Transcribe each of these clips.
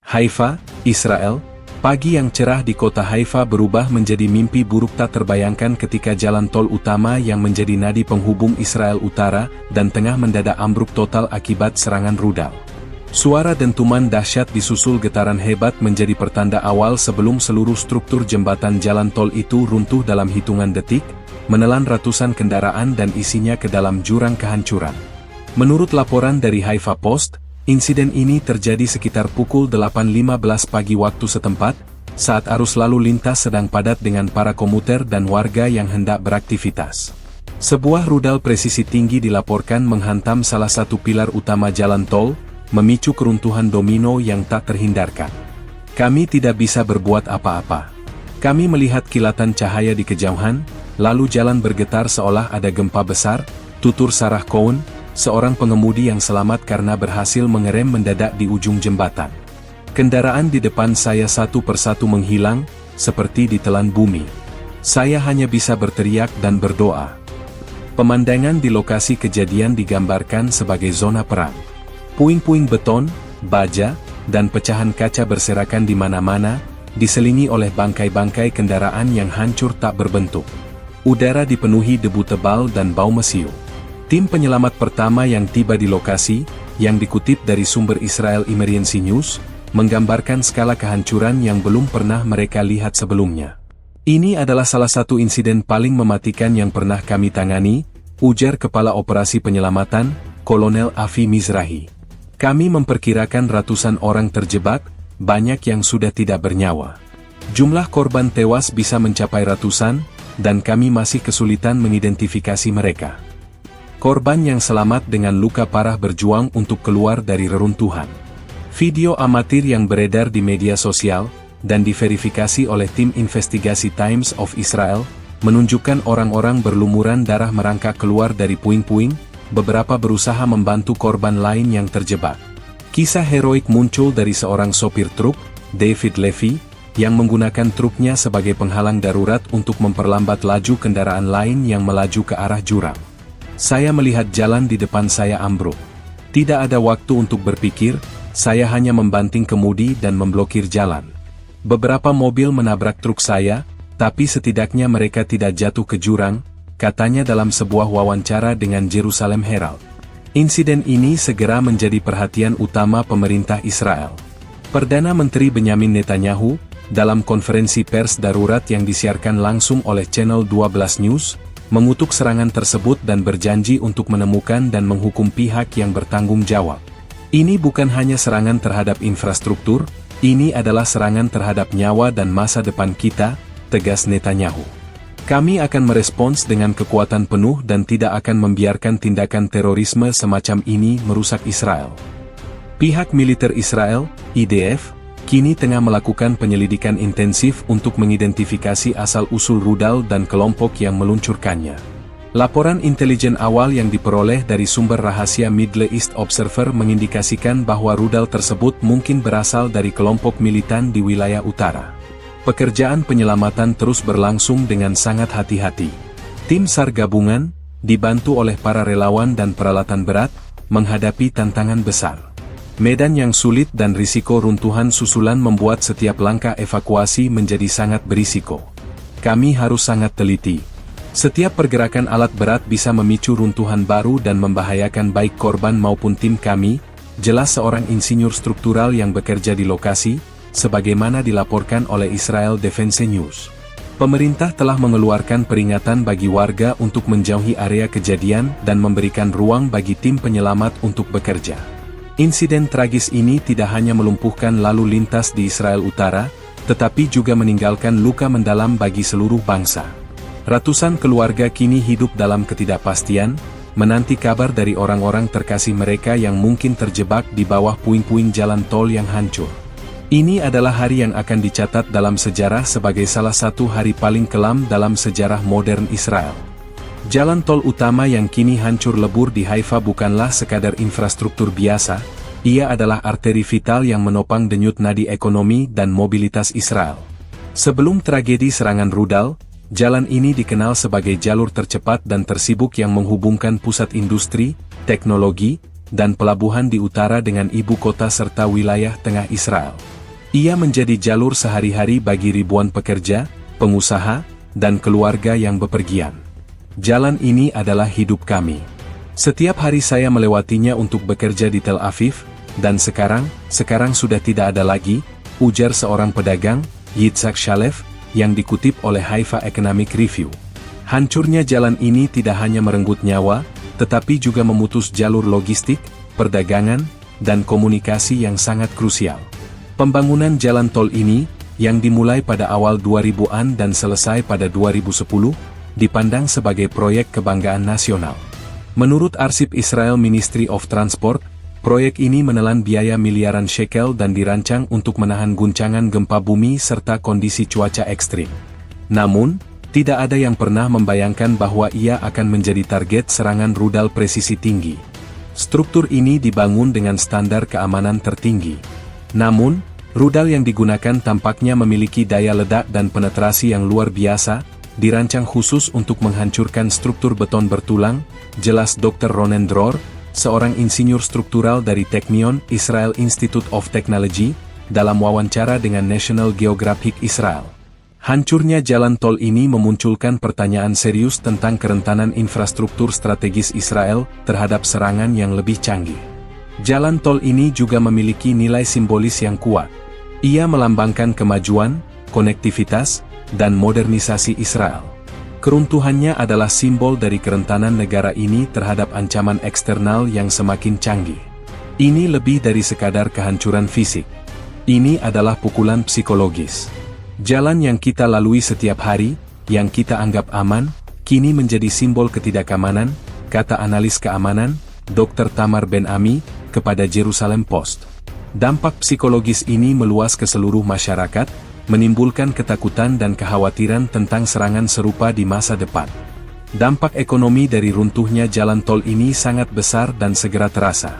Haifa, Israel. Pagi yang cerah di kota Haifa berubah menjadi mimpi buruk tak terbayangkan ketika jalan tol utama yang menjadi nadi penghubung Israel Utara dan Tengah mendadak ambruk total akibat serangan rudal. Suara dentuman dahsyat disusul getaran hebat menjadi pertanda awal sebelum seluruh struktur jembatan jalan tol itu runtuh dalam hitungan detik, menelan ratusan kendaraan dan isinya ke dalam jurang kehancuran. Menurut laporan dari Haifa Post, insiden ini terjadi sekitar pukul 8.15 pagi waktu setempat, saat arus lalu lintas sedang padat dengan para komuter dan warga yang hendak beraktivitas. Sebuah rudal presisi tinggi dilaporkan menghantam salah satu pilar utama jalan tol, memicu keruntuhan domino yang tak terhindarkan. Kami tidak bisa berbuat apa-apa. Kami melihat kilatan cahaya di kejauhan, lalu jalan bergetar seolah ada gempa besar, tutur Sarah Cohen, seorang pengemudi yang selamat karena berhasil mengerem mendadak di ujung jembatan. Kendaraan di depan saya satu persatu menghilang, seperti ditelan bumi. Saya hanya bisa berteriak dan berdoa. Pemandangan di lokasi kejadian digambarkan sebagai zona perang. Puing-puing beton, baja, dan pecahan kaca berserakan di mana-mana, diselingi oleh bangkai-bangkai kendaraan yang hancur tak berbentuk. Udara dipenuhi debu tebal dan bau mesiu. Tim penyelamat pertama yang tiba di lokasi, yang dikutip dari sumber Israel Emergency News, menggambarkan skala kehancuran yang belum pernah mereka lihat sebelumnya. Ini adalah salah satu insiden paling mematikan yang pernah kami tangani, ujar Kepala Operasi Penyelamatan, Kolonel Avi Mizrahi. Kami memperkirakan ratusan orang terjebak, banyak yang sudah tidak bernyawa. Jumlah korban tewas bisa mencapai ratusan, dan kami masih kesulitan mengidentifikasi mereka. Korban yang selamat dengan luka parah berjuang untuk keluar dari reruntuhan. Video amatir yang beredar di media sosial, dan diverifikasi oleh tim investigasi Times of Israel, menunjukkan orang-orang berlumuran darah merangkak keluar dari puing-puing, beberapa berusaha membantu korban lain yang terjebak. Kisah heroik muncul dari seorang sopir truk, David Levy, yang menggunakan truknya sebagai penghalang darurat untuk memperlambat laju kendaraan lain yang melaju ke arah jurang. Saya melihat jalan di depan saya ambruk. Tidak ada waktu untuk berpikir, saya hanya membanting kemudi dan memblokir jalan. Beberapa mobil menabrak truk saya, tapi setidaknya mereka tidak jatuh ke jurang, katanya dalam sebuah wawancara dengan Jerusalem Herald. Insiden ini segera menjadi perhatian utama pemerintah Israel. Perdana Menteri Benyamin Netanyahu, dalam konferensi pers darurat yang disiarkan langsung oleh Channel 12 News, mengutuk serangan tersebut dan berjanji untuk menemukan dan menghukum pihak yang bertanggung jawab. Ini bukan hanya serangan terhadap infrastruktur, ini adalah serangan terhadap nyawa dan masa depan kita, tegas Netanyahu. Kami akan merespons dengan kekuatan penuh dan tidak akan membiarkan tindakan terorisme semacam ini merusak Israel. Pihak militer Israel, IDF, kini tengah melakukan penyelidikan intensif untuk mengidentifikasi asal-usul rudal dan kelompok yang meluncurkannya. Laporan intelijen awal yang diperoleh dari sumber rahasia Middle East Observer mengindikasikan bahwa rudal tersebut mungkin berasal dari kelompok militan di wilayah utara. Pekerjaan penyelamatan terus berlangsung dengan sangat hati-hati. Tim SAR gabungan, dibantu oleh para relawan dan peralatan berat, menghadapi tantangan besar. Medan yang sulit dan risiko runtuhan susulan membuat setiap langkah evakuasi menjadi sangat berisiko. Kami harus sangat teliti. Setiap pergerakan alat berat bisa memicu runtuhan baru dan membahayakan baik korban maupun tim kami, jelas seorang insinyur struktural yang bekerja di lokasi, sebagaimana dilaporkan oleh Israel Defense News. Pemerintah telah mengeluarkan peringatan bagi warga untuk menjauhi area kejadian dan memberikan ruang bagi tim penyelamat untuk bekerja. Insiden tragis ini tidak hanya melumpuhkan lalu lintas di Israel Utara, tetapi juga meninggalkan luka mendalam bagi seluruh bangsa. Ratusan keluarga kini hidup dalam ketidakpastian, menanti kabar dari orang-orang terkasih mereka yang mungkin terjebak di bawah puing-puing jalan tol yang hancur. Ini adalah hari yang akan dicatat dalam sejarah sebagai salah satu hari paling kelam dalam sejarah modern Israel. Jalan tol utama yang kini hancur lebur di Haifa bukanlah sekadar infrastruktur biasa, ia adalah arteri vital yang menopang denyut nadi ekonomi dan mobilitas Israel. Sebelum tragedi serangan rudal, jalan ini dikenal sebagai jalur tercepat dan tersibuk yang menghubungkan pusat industri, teknologi, dan pelabuhan di utara dengan ibu kota serta wilayah tengah Israel. Ia menjadi jalur sehari-hari bagi ribuan pekerja, pengusaha, dan keluarga yang bepergian. Jalan ini adalah hidup kami. Setiap hari saya melewatinya untuk bekerja di Tel Aviv, dan sekarang sudah tidak ada lagi, ujar seorang pedagang, Yitzhak Shalev, yang dikutip oleh Haifa Economic Review. Hancurnya jalan ini tidak hanya merenggut nyawa, tetapi juga memutus jalur logistik, perdagangan, dan komunikasi yang sangat krusial. Pembangunan jalan tol ini, yang dimulai pada awal 2000-an dan selesai pada 2010, dipandang sebagai proyek kebanggaan nasional. Menurut arsip Israel Ministry of Transport, proyek ini menelan biaya miliaran shekel dan dirancang untuk menahan guncangan gempa bumi serta kondisi cuaca ekstrim. Namun, tidak ada yang pernah membayangkan bahwa ia akan menjadi target serangan rudal presisi tinggi. Struktur ini dibangun dengan standar keamanan tertinggi. Namun, rudal yang digunakan tampaknya memiliki daya ledak dan penetrasi yang luar biasa, dirancang khusus untuk menghancurkan struktur beton bertulang, jelas Dr. Ronen Dror, seorang insinyur struktural dari Technion Israel Institute of Technology, dalam wawancara dengan National Geographic Israel. Hancurnya jalan tol ini memunculkan pertanyaan serius tentang kerentanan infrastruktur strategis Israel terhadap serangan yang lebih canggih. Jalan tol ini juga memiliki nilai simbolis yang kuat. Ia melambangkan kemajuan, konektivitas, dan modernisasi Israel. Keruntuhannya adalah simbol dari kerentanan negara ini terhadap ancaman eksternal yang semakin canggih. Ini lebih dari sekadar kehancuran fisik. Ini adalah pukulan psikologis. Jalan yang kita lalui setiap hari, yang kita anggap aman, kini menjadi simbol ketidakamanan, kata analis keamanan, Dr. Tamar Ben-Ami, kepada Jerusalem Post. Dampak psikologis ini meluas ke seluruh masyarakat, menimbulkan ketakutan dan kekhawatiran tentang serangan serupa di masa depan. Dampak ekonomi dari runtuhnya jalan tol ini sangat besar dan segera terasa.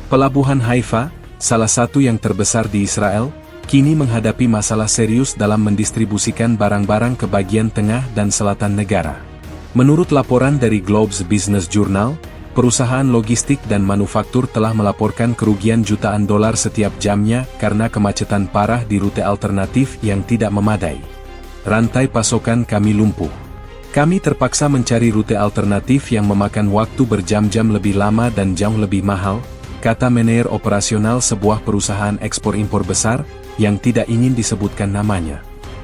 Pelabuhan Haifa, salah satu yang terbesar di Israel, kini menghadapi masalah serius dalam mendistribusikan barang-barang ke bagian tengah dan selatan negara. Menurut laporan dari Globes Business Journal, perusahaan logistik dan manufaktur telah melaporkan kerugian jutaan dolar setiap jamnya karena kemacetan parah di rute alternatif yang tidak memadai. Rantai pasokan kami lumpuh. Kami terpaksa mencari rute alternatif yang memakan waktu berjam-jam lebih lama dan jauh lebih mahal, kata manajer operasional sebuah perusahaan ekspor-impor besar, yang tidak ingin disebutkan namanya.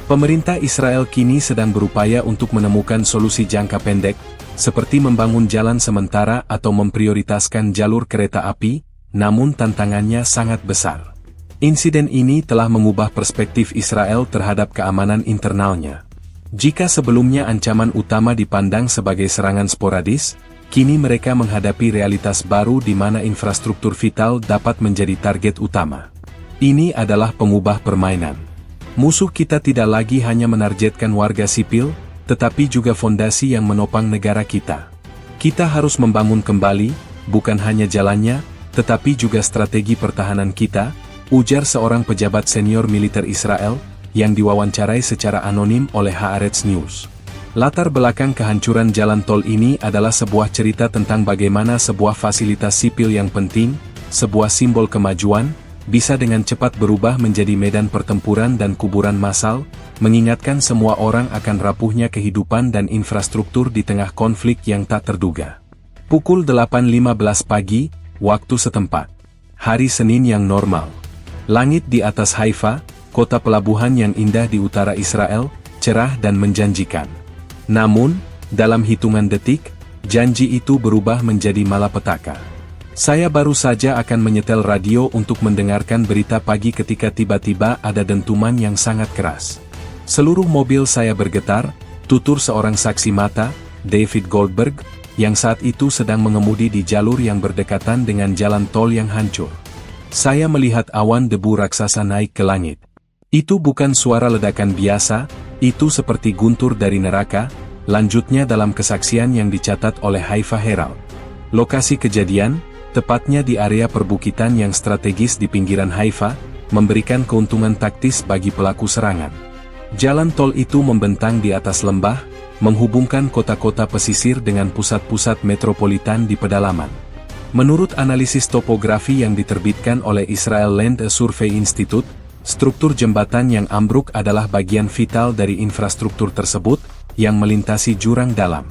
Pemerintah Israel kini sedang berupaya untuk menemukan solusi jangka pendek, seperti membangun jalan sementara atau memprioritaskan jalur kereta api, namun tantangannya sangat besar. Insiden ini telah mengubah perspektif Israel terhadap keamanan internalnya. Jika sebelumnya ancaman utama dipandang sebagai serangan sporadis, kini mereka menghadapi realitas baru di mana infrastruktur vital dapat menjadi target utama. Ini adalah pengubah permainan. Musuh kita tidak lagi hanya menargetkan warga sipil, tetapi juga fondasi yang menopang negara kita. Kita harus membangun kembali, bukan hanya jalannya, tetapi juga strategi pertahanan kita, ujar seorang pejabat senior militer Israel, yang diwawancarai secara anonim oleh Haaretz News. Latar belakang kehancuran jalan tol ini adalah sebuah cerita tentang bagaimana sebuah fasilitas sipil yang penting, sebuah simbol kemajuan, bisa dengan cepat berubah menjadi medan pertempuran dan kuburan massal, mengingatkan semua orang akan rapuhnya kehidupan dan infrastruktur di tengah konflik yang tak terduga. Pukul 8.15 pagi, waktu setempat. Hari Senin yang normal. Langit di atas Haifa, kota pelabuhan yang indah di utara Israel, cerah dan menjanjikan. Namun, dalam hitungan detik, janji itu berubah menjadi malapetaka. Saya baru saja akan menyetel radio untuk mendengarkan berita pagi ketika tiba-tiba ada dentuman yang sangat keras. Seluruh mobil saya bergetar, tutur seorang saksi mata, David Goldberg, yang saat itu sedang mengemudi di jalur yang berdekatan dengan jalan tol yang hancur. Saya melihat awan debu raksasa naik ke langit. Itu bukan suara ledakan biasa, itu seperti guntur dari neraka, lanjutnya dalam kesaksian yang dicatat oleh Haifa Herald. Lokasi kejadian, tepatnya di area perbukitan yang strategis di pinggiran Haifa, memberikan keuntungan taktis bagi pelaku serangan. Jalan tol itu membentang di atas lembah, menghubungkan kota-kota pesisir dengan pusat-pusat metropolitan di pedalaman. Menurut analisis topografi yang diterbitkan oleh Israel Land Survey Institute, Struktur jembatan yang ambruk adalah bagian vital dari infrastruktur tersebut, yang melintasi jurang dalam.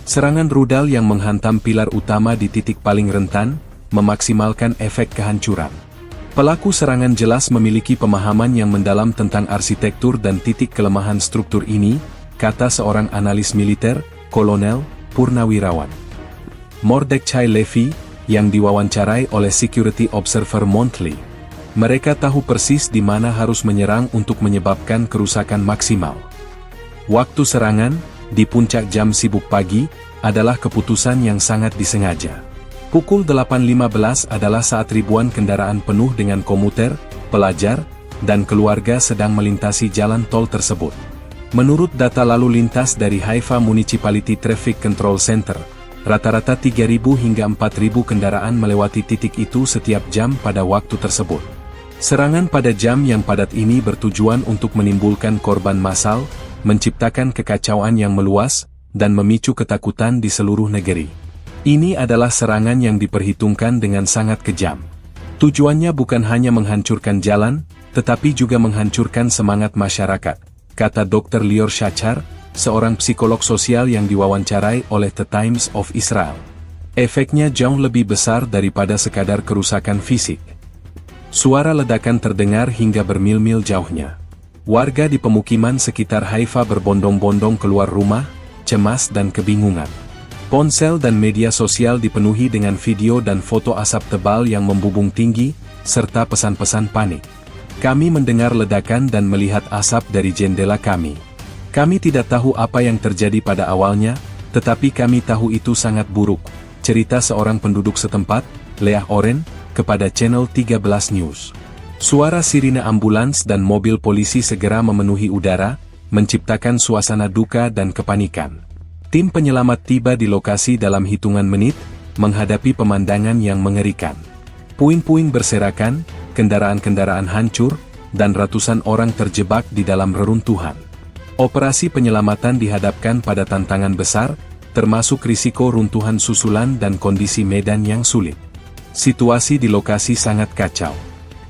Serangan rudal yang menghantam pilar utama di titik paling rentan, memaksimalkan efek kehancuran. Pelaku serangan jelas memiliki pemahaman yang mendalam tentang arsitektur dan titik kelemahan struktur ini, kata seorang analis militer, Kolonel Purnawirawan Mordechai Levy, yang diwawancarai oleh Security Observer Monthly. Mereka tahu persis di mana harus menyerang untuk menyebabkan kerusakan maksimal. Waktu serangan, di puncak jam sibuk pagi, adalah keputusan yang sangat disengaja. Pukul 8.15 adalah saat ribuan kendaraan penuh dengan komuter, pelajar, dan keluarga sedang melintasi jalan tol tersebut. Menurut data lalu lintas dari Haifa Municipality Traffic Control Center, rata-rata 3.000 hingga 4.000 kendaraan melewati titik itu setiap jam pada waktu tersebut. Serangan pada jam yang padat ini bertujuan untuk menimbulkan korban massal, menciptakan kekacauan yang meluas, dan memicu ketakutan di seluruh negeri. Ini adalah serangan yang diperhitungkan dengan sangat kejam. Tujuannya bukan hanya menghancurkan jalan, tetapi juga menghancurkan semangat masyarakat, kata Dr. Lior Shachar, seorang psikolog sosial yang diwawancarai oleh The Times of Israel. Efeknya jauh lebih besar daripada sekadar kerusakan fisik. Suara ledakan terdengar hingga bermil-mil jauhnya. Warga di pemukiman sekitar Haifa berbondong-bondong keluar rumah, cemas dan kebingungan. Ponsel dan media sosial dipenuhi dengan video dan foto asap tebal yang membubung tinggi, serta pesan-pesan panik. Kami mendengar ledakan dan melihat asap dari jendela kami. Kami tidak tahu apa yang terjadi pada awalnya, tetapi kami tahu itu sangat buruk, cerita seorang penduduk setempat, Leah Oren, kepada Channel 13 News. Suara sirine ambulans dan mobil polisi segera memenuhi udara, menciptakan suasana duka dan kepanikan. Tim penyelamat tiba di lokasi dalam hitungan menit, menghadapi pemandangan yang mengerikan. Puing-puing berserakan, kendaraan-kendaraan hancur, dan ratusan orang terjebak di dalam reruntuhan. Operasi penyelamatan dihadapkan pada tantangan besar, termasuk risiko runtuhan susulan dan kondisi medan yang sulit. Situasi di lokasi sangat kacau.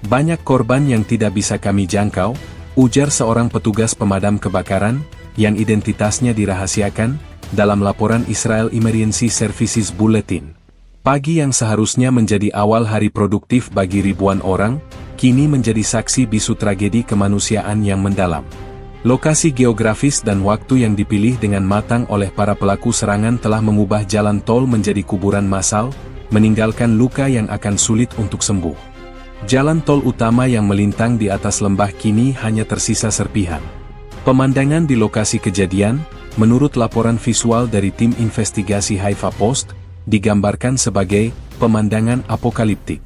Banyak korban yang tidak bisa kami jangkau, ujar seorang petugas pemadam kebakaran, yang identitasnya dirahasiakan, dalam laporan Israel Emergency Services Bulletin. Pagi yang seharusnya menjadi awal hari produktif bagi ribuan orang, kini menjadi saksi bisu tragedi kemanusiaan yang mendalam. Lokasi geografis dan waktu yang dipilih dengan matang oleh para pelaku serangan telah mengubah jalan tol menjadi kuburan massal, meninggalkan luka yang akan sulit untuk sembuh. Jalan tol utama yang melintang di atas lembah kini hanya tersisa serpihan. Pemandangan di lokasi kejadian, menurut laporan visual dari tim investigasi Haifa Post, digambarkan sebagai pemandangan apokaliptik.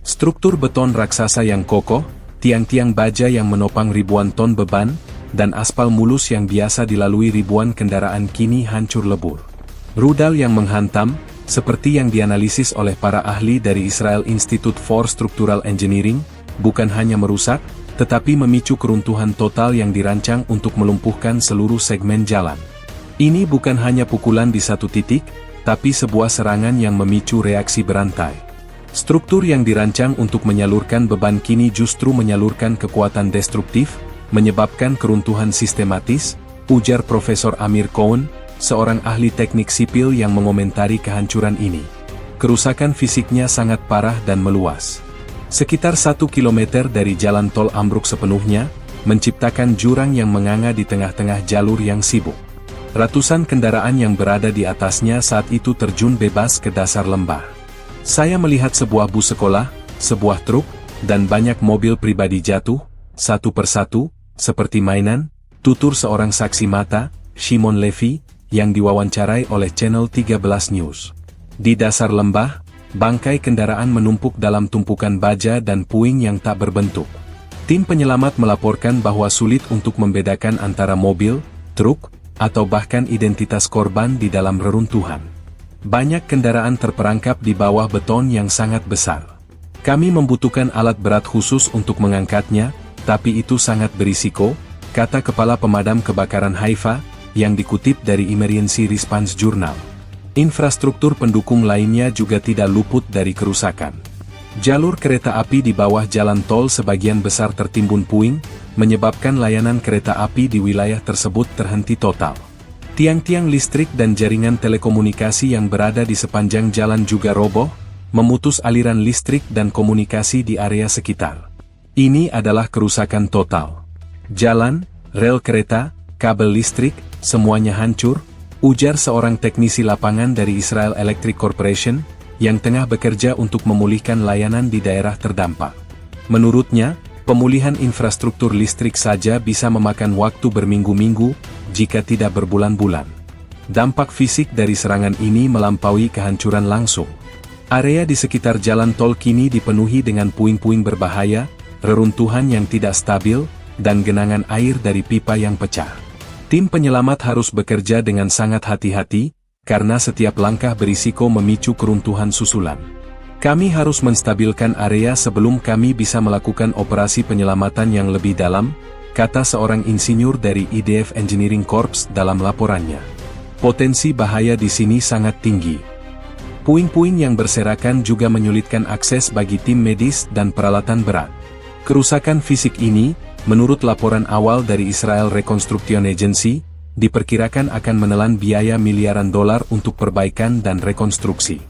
Struktur beton raksasa yang kokoh, tiang-tiang baja yang menopang ribuan ton beban, dan aspal mulus yang biasa dilalui ribuan kendaraan kini hancur lebur. Rudal yang menghantam, seperti yang dianalisis oleh para ahli dari Israel Institute for Structural Engineering, bukan hanya merusak, tetapi memicu keruntuhan total yang dirancang untuk melumpuhkan seluruh segmen jalan. Ini bukan hanya pukulan di satu titik, tapi sebuah serangan yang memicu reaksi berantai. Struktur yang dirancang untuk menyalurkan beban kini justru menyalurkan kekuatan destruktif, menyebabkan keruntuhan sistematis, ujar Profesor Amir Cohen, seorang ahli teknik sipil yang mengomentari kehancuran ini. Kerusakan fisiknya sangat parah dan meluas. Sekitar 1 kilometer dari jalan tol ambruk sepenuhnya, menciptakan jurang yang menganga di tengah-tengah jalur yang sibuk. Ratusan kendaraan yang berada di atasnya saat itu terjun bebas ke dasar lembah. Saya melihat sebuah bus sekolah, sebuah truk, dan banyak mobil pribadi jatuh, satu persatu, seperti mainan, tutur seorang saksi mata, Shimon Levy, yang diwawancarai oleh Channel 13 News. Di dasar lembah, bangkai kendaraan menumpuk dalam tumpukan baja dan puing yang tak berbentuk. Tim penyelamat melaporkan bahwa sulit untuk membedakan antara mobil, truk, atau bahkan identitas korban di dalam reruntuhan. Banyak kendaraan terperangkap di bawah beton yang sangat besar. Kami membutuhkan alat berat khusus untuk mengangkatnya, tapi itu sangat berisiko, kata Kepala Pemadam Kebakaran Haifa, yang dikutip dari Emergency Response Journal. Infrastruktur pendukung lainnya juga tidak luput dari kerusakan. Jalur kereta api di bawah jalan tol sebagian besar tertimbun puing, menyebabkan layanan kereta api di wilayah tersebut terhenti total. Tiang-tiang listrik dan jaringan telekomunikasi yang berada di sepanjang jalan juga roboh, memutus aliran listrik dan komunikasi di area sekitar. Ini adalah kerusakan total. Jalan, rel kereta, kabel listrik, semuanya hancur, ujar seorang teknisi lapangan dari Israel Electric Corporation, yang tengah bekerja untuk memulihkan layanan di daerah terdampak. Menurutnya, pemulihan infrastruktur listrik saja bisa memakan waktu berminggu-minggu, jika tidak berbulan-bulan. Dampak fisik dari serangan ini melampaui kehancuran langsung. Area di sekitar jalan tol kini dipenuhi dengan puing-puing berbahaya, reruntuhan yang tidak stabil, dan genangan air dari pipa yang pecah. Tim penyelamat harus bekerja dengan sangat hati-hati, karena setiap langkah berisiko memicu keruntuhan susulan. Kami harus menstabilkan area sebelum kami bisa melakukan operasi penyelamatan yang lebih dalam, kata seorang insinyur dari IDF Engineering Corps dalam laporannya. Potensi bahaya di sini sangat tinggi. Puing-puing yang berserakan juga menyulitkan akses bagi tim medis dan peralatan berat. Kerusakan fisik ini, menurut laporan awal dari Israel Reconstruction Agency, diperkirakan akan menelan biaya miliaran dolar untuk perbaikan dan rekonstruksi.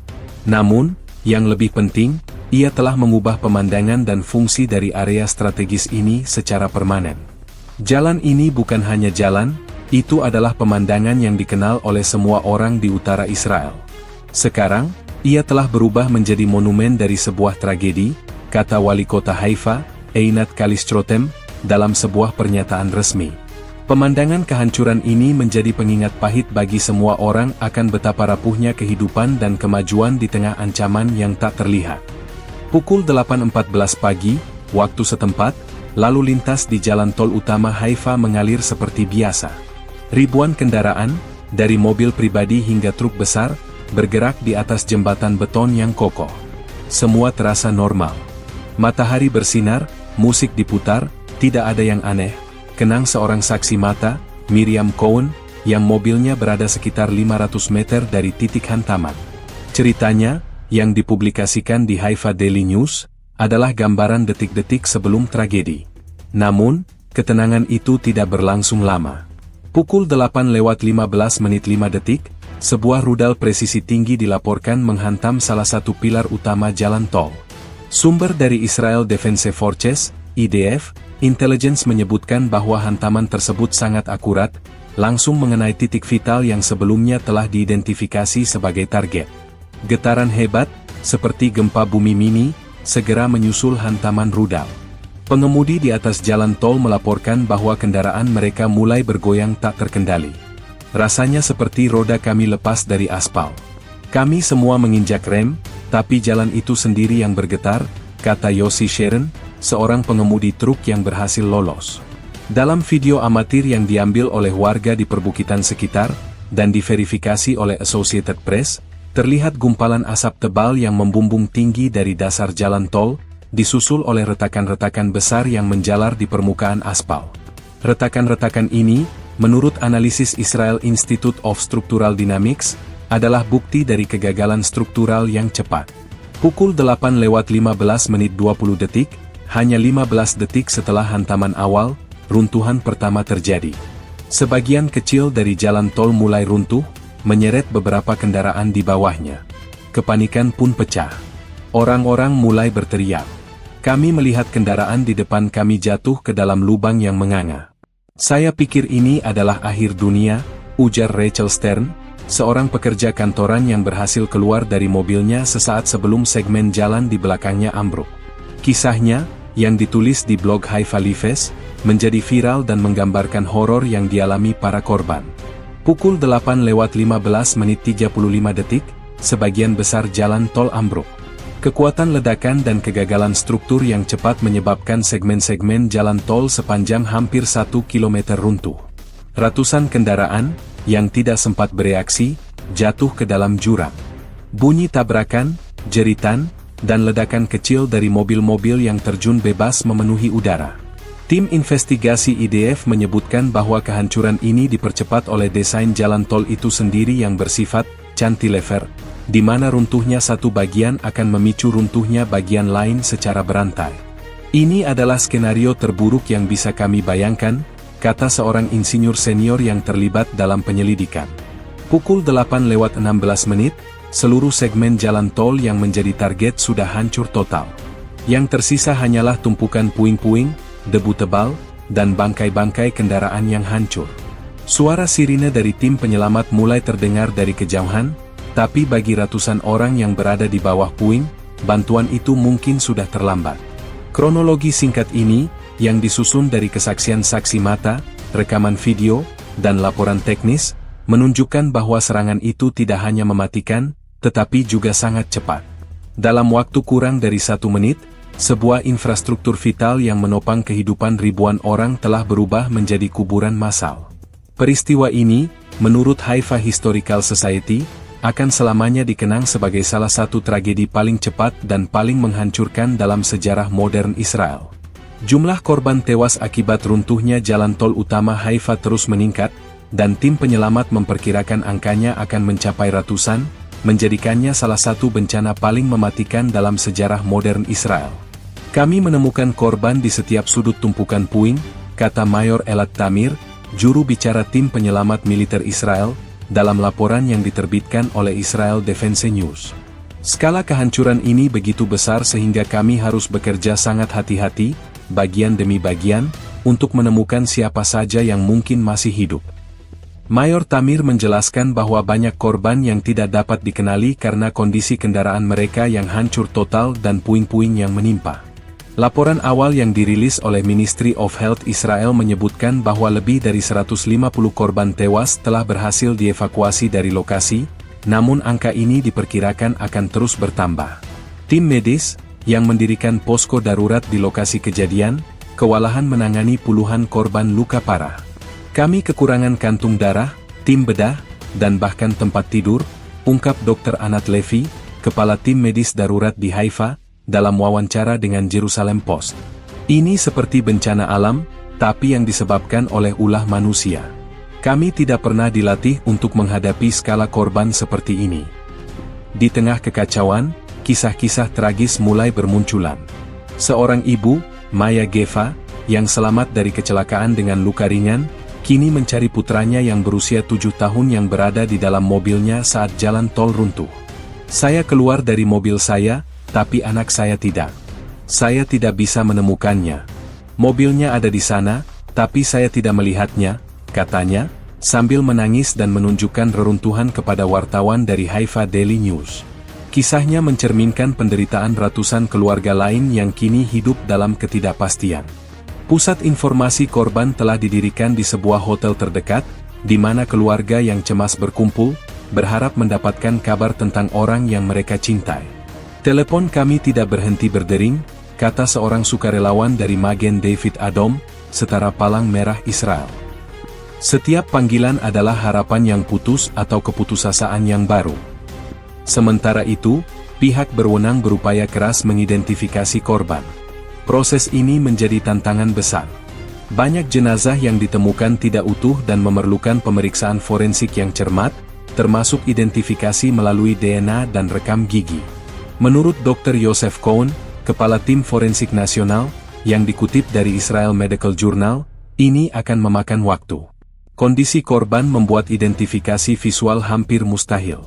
Namun, yang lebih penting, ia telah mengubah pemandangan dan fungsi dari area strategis ini secara permanen. Jalan ini bukan hanya jalan, itu adalah pemandangan yang dikenal oleh semua orang di utara Israel. Sekarang, ia telah berubah menjadi monumen dari sebuah tragedi, kata Wali Kota Haifa, Einat Kalistrotem, dalam sebuah pernyataan resmi. Pemandangan kehancuran ini menjadi pengingat pahit bagi semua orang akan betapa rapuhnya kehidupan dan kemajuan di tengah ancaman yang tak terlihat. Pukul 8.14 pagi, waktu setempat, lalu lintas di jalan tol utama Haifa mengalir seperti biasa. Ribuan kendaraan, dari mobil pribadi hingga truk besar, bergerak di atas jembatan beton yang kokoh. Semua terasa normal. Matahari bersinar, musik diputar, tidak ada yang aneh. Kenang seorang saksi mata, Miriam Cohen, yang mobilnya berada sekitar 500 meter dari titik hantaman. Ceritanya, yang dipublikasikan di Haifa Daily News, adalah gambaran detik-detik sebelum tragedi. Namun, ketenangan itu tidak berlangsung lama. Pukul 8:15:05, sebuah rudal presisi tinggi dilaporkan menghantam salah satu pilar utama jalan tol. Sumber dari Israel Defense Forces, IDF, Intelligence menyebutkan bahwa hantaman tersebut sangat akurat, langsung mengenai titik vital yang sebelumnya telah diidentifikasi sebagai target. Getaran hebat, seperti gempa bumi mini, segera menyusul hantaman rudal. Pengemudi di atas jalan tol melaporkan bahwa kendaraan mereka mulai bergoyang tak terkendali. Rasanya seperti roda kami lepas dari aspal. Kami semua menginjak rem, tapi jalan itu sendiri yang bergetar, kata Yossi Sharon, seorang pengemudi truk yang berhasil lolos. Dalam video amatir yang diambil oleh warga di perbukitan sekitar, dan diverifikasi oleh Associated Press, terlihat gumpalan asap tebal yang membumbung tinggi dari dasar jalan tol, disusul oleh retakan-retakan besar yang menjalar di permukaan aspal. Retakan-retakan ini, menurut analisis Israel Institute of Structural Dynamics, adalah bukti dari kegagalan struktural yang cepat. Pukul 8:15:20, hanya 15 detik setelah hantaman awal, runtuhan pertama terjadi. Sebagian kecil dari jalan tol mulai runtuh, menyeret beberapa kendaraan di bawahnya. Kepanikan pun pecah. Orang-orang mulai berteriak. Kami melihat kendaraan di depan kami jatuh ke dalam lubang yang menganga. Saya pikir ini adalah akhir dunia, ujar Rachel Stern, seorang pekerja kantoran yang berhasil keluar dari mobilnya sesaat sebelum segmen jalan di belakangnya ambruk. Kisahnya, yang ditulis di blog Haifa Lives, menjadi viral dan menggambarkan horor yang dialami para korban. Pukul 8:15:35, sebagian besar jalan tol ambruk. Kekuatan ledakan dan kegagalan struktur yang cepat menyebabkan segmen-segmen jalan tol sepanjang hampir 1 km runtuh. Ratusan kendaraan, yang tidak sempat bereaksi, jatuh ke dalam jurang. Bunyi tabrakan, jeritan, dan ledakan kecil dari mobil-mobil yang terjun bebas memenuhi udara. Tim investigasi IDF menyebutkan bahwa kehancuran ini dipercepat oleh desain jalan tol itu sendiri yang bersifat cantilever, di mana runtuhnya satu bagian akan memicu runtuhnya bagian lain secara berantai. Ini adalah skenario terburuk yang bisa kami bayangkan, kata seorang insinyur senior yang terlibat dalam penyelidikan. Pukul 8:16, seluruh segmen jalan tol yang menjadi target sudah hancur total. Yang tersisa hanyalah tumpukan puing-puing, debu tebal, dan bangkai-bangkai kendaraan yang hancur. Suara sirine dari tim penyelamat mulai terdengar dari kejauhan, tapi bagi ratusan orang yang berada di bawah puing, bantuan itu mungkin sudah terlambat. Kronologi singkat ini, yang disusun dari kesaksian saksi mata, rekaman video, dan laporan teknis, menunjukkan bahwa serangan itu tidak hanya mematikan, tetapi juga sangat cepat. Dalam waktu kurang dari 1 menit, sebuah infrastruktur vital yang menopang kehidupan ribuan orang telah berubah menjadi kuburan massal. Peristiwa ini, menurut Haifa Historical Society, akan selamanya dikenang sebagai salah satu tragedi paling cepat dan paling menghancurkan dalam sejarah modern Israel. Jumlah korban tewas akibat runtuhnya jalan tol utama Haifa terus meningkat, dan tim penyelamat memperkirakan angkanya akan mencapai ratusan, menjadikannya salah satu bencana paling mematikan dalam sejarah modern Israel. Kami menemukan korban di setiap sudut tumpukan puing, kata Mayor Elad Tamir, juru bicara tim penyelamat militer Israel, dalam laporan yang diterbitkan oleh Israel Defense News. Skala kehancuran ini begitu besar sehingga kami harus bekerja sangat hati-hati, bagian demi bagian, untuk menemukan siapa saja yang mungkin masih hidup. Mayor Tamir menjelaskan bahwa banyak korban yang tidak dapat dikenali karena kondisi kendaraan mereka yang hancur total dan puing-puing yang menimpa. Laporan awal yang dirilis oleh Ministry of Health Israel menyebutkan bahwa lebih dari 150 korban tewas telah berhasil dievakuasi dari lokasi, namun angka ini diperkirakan akan terus bertambah. Tim medis, yang mendirikan posko darurat di lokasi kejadian, kewalahan menangani puluhan korban luka parah. Kami kekurangan kantung darah, tim bedah, dan bahkan tempat tidur, ungkap Dr. Anat Levi, kepala tim medis darurat di Haifa, dalam wawancara dengan Jerusalem Post. Ini seperti bencana alam, tapi yang disebabkan oleh ulah manusia. Kami tidak pernah dilatih untuk menghadapi skala korban seperti ini. Di tengah kekacauan, kisah-kisah tragis mulai bermunculan. Seorang ibu, Maya Geva, yang selamat dari kecelakaan dengan luka ringan, kini mencari putranya yang berusia 7 tahun yang berada di dalam mobilnya saat jalan tol runtuh. Saya keluar dari mobil saya, tapi anak saya tidak. Saya tidak bisa menemukannya. Mobilnya ada di sana, tapi saya tidak melihatnya, katanya, sambil menangis dan menunjukkan reruntuhan kepada wartawan dari Haifa Daily News. Kisahnya mencerminkan penderitaan ratusan keluarga lain yang kini hidup dalam ketidakpastian. Pusat informasi korban telah didirikan di sebuah hotel terdekat, di mana keluarga yang cemas berkumpul, berharap mendapatkan kabar tentang orang yang mereka cintai. Telepon kami tidak berhenti berdering, kata seorang sukarelawan dari Magen David Adom, Setara Palang Merah Israel. Setiap panggilan adalah harapan yang putus atau keputusasaan yang baru. Sementara itu, pihak berwenang berupaya keras mengidentifikasi korban. Proses ini menjadi tantangan besar. Banyak jenazah yang ditemukan tidak utuh dan memerlukan pemeriksaan forensik yang cermat, termasuk identifikasi melalui DNA dan rekam gigi. Menurut Dr. Yosef Cohen, kepala tim forensik nasional, yang dikutip dari Israel Medical Journal, ini akan memakan waktu. Kondisi korban membuat identifikasi visual hampir mustahil.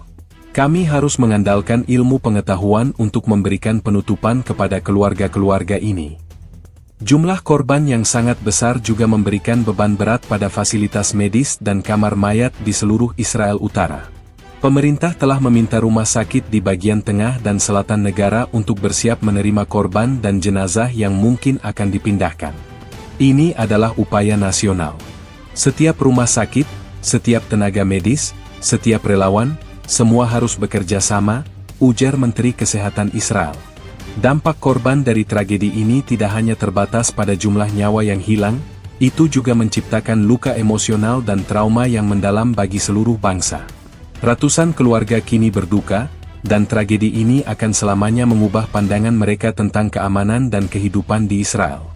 Kami harus mengandalkan ilmu pengetahuan untuk memberikan penutupan kepada keluarga-keluarga ini. Jumlah korban yang sangat besar juga memberikan beban berat pada fasilitas medis dan kamar mayat di seluruh Israel Utara. Pemerintah telah meminta rumah sakit di bagian tengah dan selatan negara untuk bersiap menerima korban dan jenazah yang mungkin akan dipindahkan. Ini adalah upaya nasional. Setiap rumah sakit, setiap tenaga medis, setiap relawan, semua harus bekerja sama, ujar Menteri Kesehatan Israel. Dampak korban dari tragedi ini tidak hanya terbatas pada jumlah nyawa yang hilang, itu juga menciptakan luka emosional dan trauma yang mendalam bagi seluruh bangsa. Ratusan keluarga kini berduka, dan tragedi ini akan selamanya mengubah pandangan mereka tentang keamanan dan kehidupan di Israel.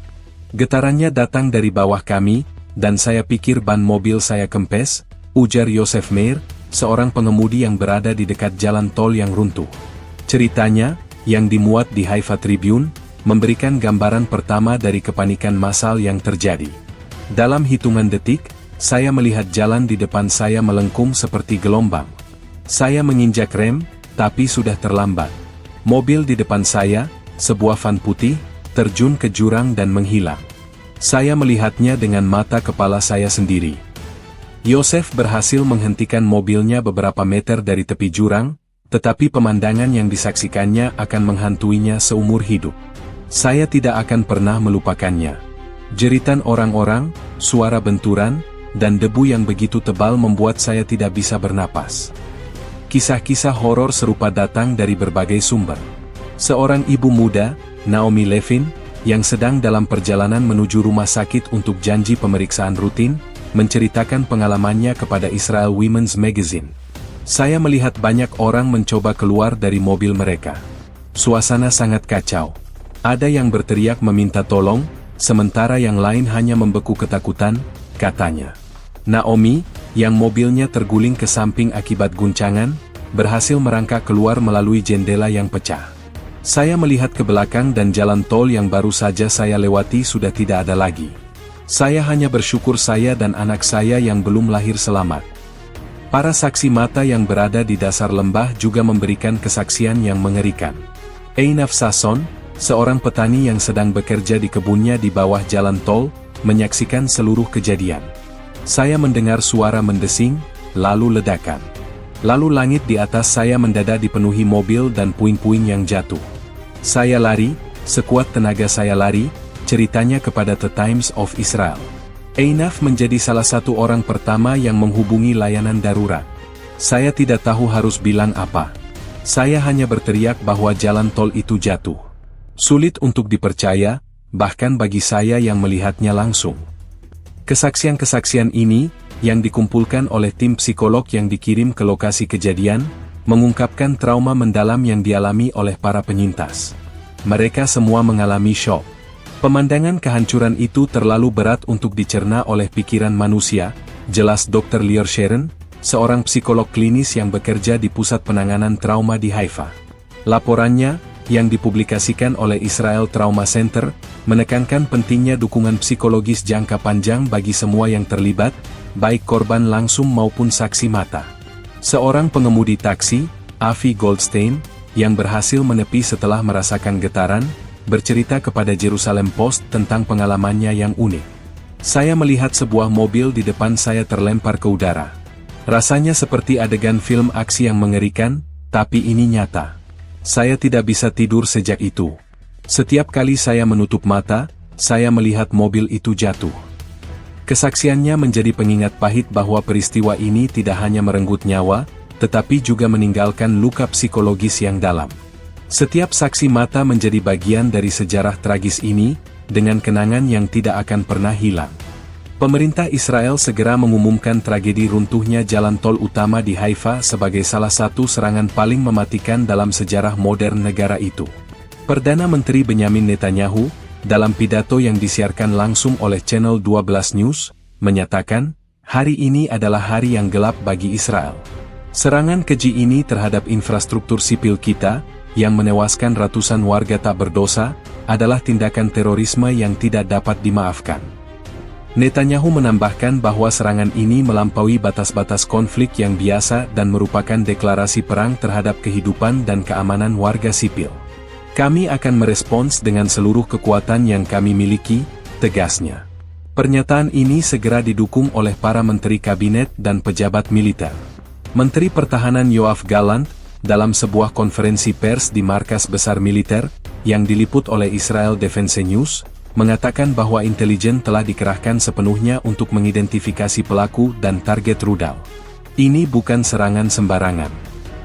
Getarannya datang dari bawah kami, dan saya pikir ban mobil saya kempes, ujar Yosef Meir, seorang pengemudi yang berada di dekat jalan tol yang runtuh. Ceritanya, yang dimuat di Haifa Tribune, memberikan gambaran pertama dari kepanikan massal yang terjadi. Dalam hitungan detik, saya melihat jalan di depan saya melengkung seperti gelombang. Saya menginjak rem, tapi sudah terlambat. Mobil di depan saya, sebuah van putih, terjun ke jurang dan menghilang. Saya melihatnya dengan mata kepala saya sendiri. Yosef berhasil menghentikan mobilnya beberapa meter dari tepi jurang, tetapi pemandangan yang disaksikannya akan menghantuinya seumur hidup. Saya tidak akan pernah melupakannya. Jeritan orang-orang, suara benturan, dan debu yang begitu tebal membuat saya tidak bisa bernapas. Kisah-kisah horor serupa datang dari berbagai sumber. Seorang ibu muda, Naomi Levin, yang sedang dalam perjalanan menuju rumah sakit untuk janji pemeriksaan rutin, menceritakan pengalamannya kepada Israel Women's Magazine. Saya melihat banyak orang mencoba keluar dari mobil mereka. Suasana sangat kacau. Ada yang berteriak meminta tolong, sementara yang lain hanya membeku ketakutan, katanya. Naomi, yang mobilnya terguling ke samping akibat guncangan, berhasil merangkak keluar melalui jendela yang pecah. Saya melihat ke belakang dan jalan tol yang baru saja saya lewati sudah tidak ada lagi. Saya hanya bersyukur saya dan anak saya yang belum lahir selamat. Para saksi mata yang berada di dasar lembah juga memberikan kesaksian yang mengerikan. Einaf Sasson, seorang petani yang sedang bekerja di kebunnya di bawah jalan tol, menyaksikan seluruh kejadian. Saya mendengar suara mendesing, lalu ledakan. Lalu langit di atas saya mendadak dipenuhi mobil dan puing-puing yang jatuh. Saya lari, sekuat tenaga saya lari, ceritanya kepada The Times of Israel. Einaf menjadi salah satu orang pertama yang menghubungi layanan darurat. Saya tidak tahu harus bilang apa. Saya hanya berteriak bahwa jalan tol itu jatuh. Sulit untuk dipercaya, bahkan bagi saya yang melihatnya langsung. Kesaksian-kesaksian ini, yang dikumpulkan oleh tim psikolog yang dikirim ke lokasi kejadian, mengungkapkan trauma mendalam yang dialami oleh para penyintas. Mereka semua mengalami syok. Pemandangan kehancuran itu terlalu berat untuk dicerna oleh pikiran manusia, jelas Dr. Lior Sharon, seorang psikolog klinis yang bekerja di Pusat Penanganan Trauma di Haifa. Laporannya, yang dipublikasikan oleh Israel Trauma Center, menekankan pentingnya dukungan psikologis jangka panjang bagi semua yang terlibat, baik korban langsung maupun saksi mata. Seorang pengemudi taksi, Avi Goldstein, yang berhasil menepi setelah merasakan getaran, bercerita kepada Jerusalem Post tentang pengalamannya yang unik. Saya melihat sebuah mobil di depan saya terlempar ke udara. Rasanya seperti adegan film aksi yang mengerikan, tapi ini nyata. Saya tidak bisa tidur sejak itu. Setiap kali saya menutup mata, saya melihat mobil itu jatuh. Kesaksiannya menjadi pengingat pahit bahwa peristiwa ini tidak hanya merenggut nyawa, tetapi juga meninggalkan luka psikologis yang dalam. Setiap saksi mata menjadi bagian dari sejarah tragis ini, dengan kenangan yang tidak akan pernah hilang. Pemerintah Israel segera mengumumkan tragedi runtuhnya jalan tol utama di Haifa sebagai salah satu serangan paling mematikan dalam sejarah modern negara itu. Perdana Menteri Benyamin Netanyahu, dalam pidato yang disiarkan langsung oleh Channel 12 News, menyatakan, hari ini adalah hari yang gelap bagi Israel. Serangan keji ini terhadap infrastruktur sipil kita, yang menewaskan ratusan warga tak berdosa, adalah tindakan terorisme yang tidak dapat dimaafkan. Netanyahu menambahkan bahwa serangan ini melampaui batas-batas konflik yang biasa dan merupakan deklarasi perang terhadap kehidupan dan keamanan warga sipil. Kami akan merespons dengan seluruh kekuatan yang kami miliki, tegasnya. Pernyataan ini segera didukung oleh para menteri kabinet dan pejabat militer. Menteri Pertahanan Yoav Gallant, dalam sebuah konferensi pers di markas besar militer, yang diliput oleh Israel Defense News, mengatakan bahwa intelijen telah dikerahkan sepenuhnya untuk mengidentifikasi pelaku dan target rudal. Ini bukan serangan sembarangan.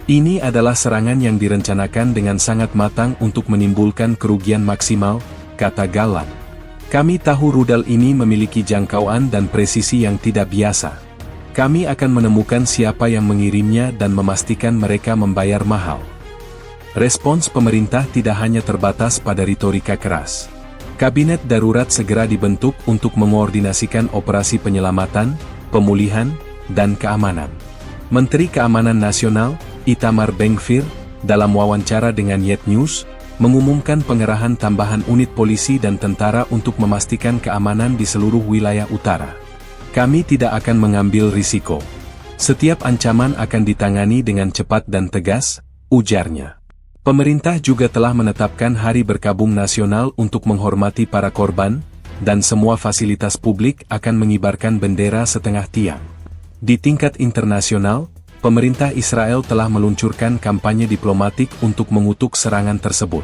Ini adalah serangan yang direncanakan dengan sangat matang untuk menimbulkan kerugian maksimal, kata Gallant. Kami tahu rudal ini memiliki jangkauan dan presisi yang tidak biasa. Kami akan menemukan siapa yang mengirimnya dan memastikan mereka membayar mahal. Respons pemerintah tidak hanya terbatas pada retorika keras. Kabinet darurat segera dibentuk untuk mengoordinasikan operasi penyelamatan, pemulihan, dan keamanan. Menteri Keamanan Nasional, Itamar Ben-Gvir, dalam wawancara dengan Yet News, mengumumkan pengerahan tambahan unit polisi dan tentara untuk memastikan keamanan di seluruh wilayah utara. Kami tidak akan mengambil risiko. Setiap ancaman akan ditangani dengan cepat dan tegas, ujarnya. Pemerintah juga telah menetapkan hari berkabung nasional untuk menghormati para korban, dan semua fasilitas publik akan mengibarkan bendera setengah tiang. Di tingkat internasional, pemerintah Israel telah meluncurkan kampanye diplomatik untuk mengutuk serangan tersebut.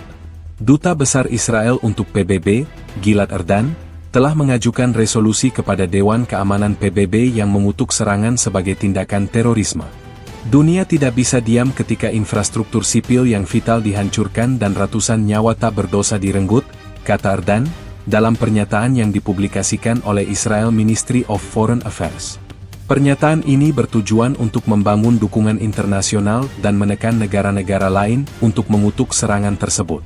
Duta Besar Israel untuk PBB, Gilad Erdan, telah mengajukan resolusi kepada Dewan Keamanan PBB yang mengutuk serangan sebagai tindakan terorisme. Dunia tidak bisa diam ketika infrastruktur sipil yang vital dihancurkan dan ratusan nyawa tak berdosa direnggut, kata Erdan, dalam pernyataan yang dipublikasikan oleh Israel Ministry of Foreign Affairs. Pernyataan ini bertujuan untuk membangun dukungan internasional dan menekan negara-negara lain untuk mengutuk serangan tersebut.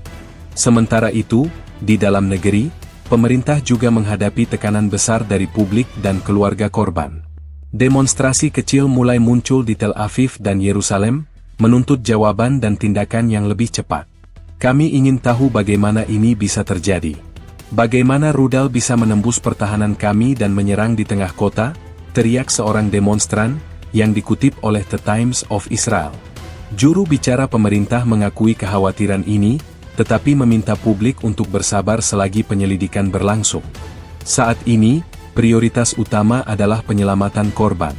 Sementara itu, di dalam negeri, pemerintah juga menghadapi tekanan besar dari publik dan keluarga korban. Demonstrasi kecil mulai muncul di Tel Aviv dan Yerusalem, menuntut jawaban dan tindakan yang lebih cepat. Kami ingin tahu bagaimana ini bisa terjadi. Bagaimana rudal bisa menembus pertahanan kami dan menyerang di tengah kota? Teriak seorang demonstran, yang dikutip oleh The Times of Israel. Juru bicara pemerintah mengakui kekhawatiran ini, tetapi meminta publik untuk bersabar selagi penyelidikan berlangsung. Saat ini, prioritas utama adalah penyelamatan korban.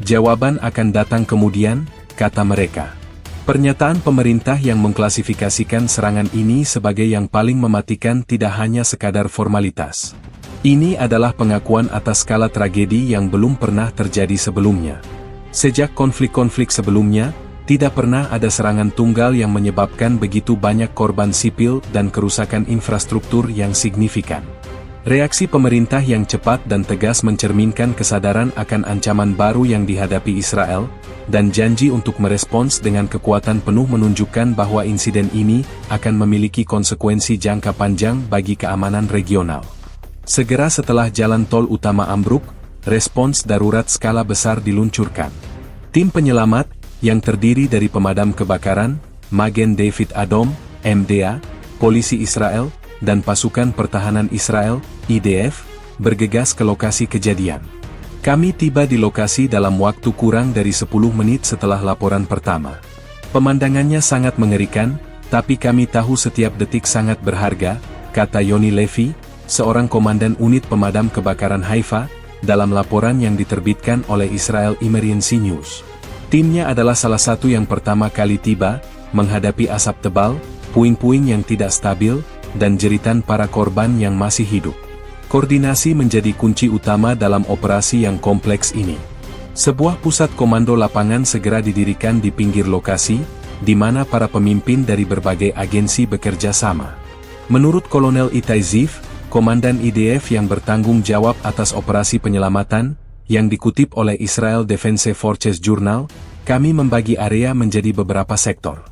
Jawaban akan datang kemudian, kata mereka. Pernyataan pemerintah yang mengklasifikasikan serangan ini sebagai yang paling mematikan tidak hanya sekadar formalitas. Ini adalah pengakuan atas skala tragedi yang belum pernah terjadi sebelumnya. Sejak konflik-konflik sebelumnya, tidak pernah ada serangan tunggal yang menyebabkan begitu banyak korban sipil dan kerusakan infrastruktur yang signifikan. Reaksi pemerintah yang cepat dan tegas mencerminkan kesadaran akan ancaman baru yang dihadapi Israel, dan janji untuk merespons dengan kekuatan penuh menunjukkan bahwa insiden ini akan memiliki konsekuensi jangka panjang bagi keamanan regional. Segera setelah jalan tol utama ambruk, respons darurat skala besar diluncurkan. Tim penyelamat, yang terdiri dari pemadam kebakaran, Magen David Adom, MDA, polisi Israel, dan pasukan pertahanan Israel, IDF, bergegas ke lokasi kejadian. Kami tiba di lokasi dalam waktu kurang dari 10 menit setelah laporan pertama. Pemandangannya sangat mengerikan, tapi kami tahu setiap detik sangat berharga, kata Yoni Levi, seorang komandan unit pemadam kebakaran Haifa, dalam laporan yang diterbitkan oleh Israel Emergency News. Timnya adalah salah satu yang pertama kali tiba, menghadapi asap tebal, puing-puing yang tidak stabil, dan jeritan para korban yang masih hidup. Koordinasi menjadi kunci utama dalam operasi yang kompleks ini. Sebuah pusat komando lapangan segera didirikan di pinggir lokasi, di mana para pemimpin dari berbagai agensi bekerja sama. Menurut Kolonel Itai Ziv, Komandan IDF yang bertanggung jawab atas operasi penyelamatan, yang dikutip oleh Israel Defense Forces Journal, kami membagi area menjadi beberapa sektor.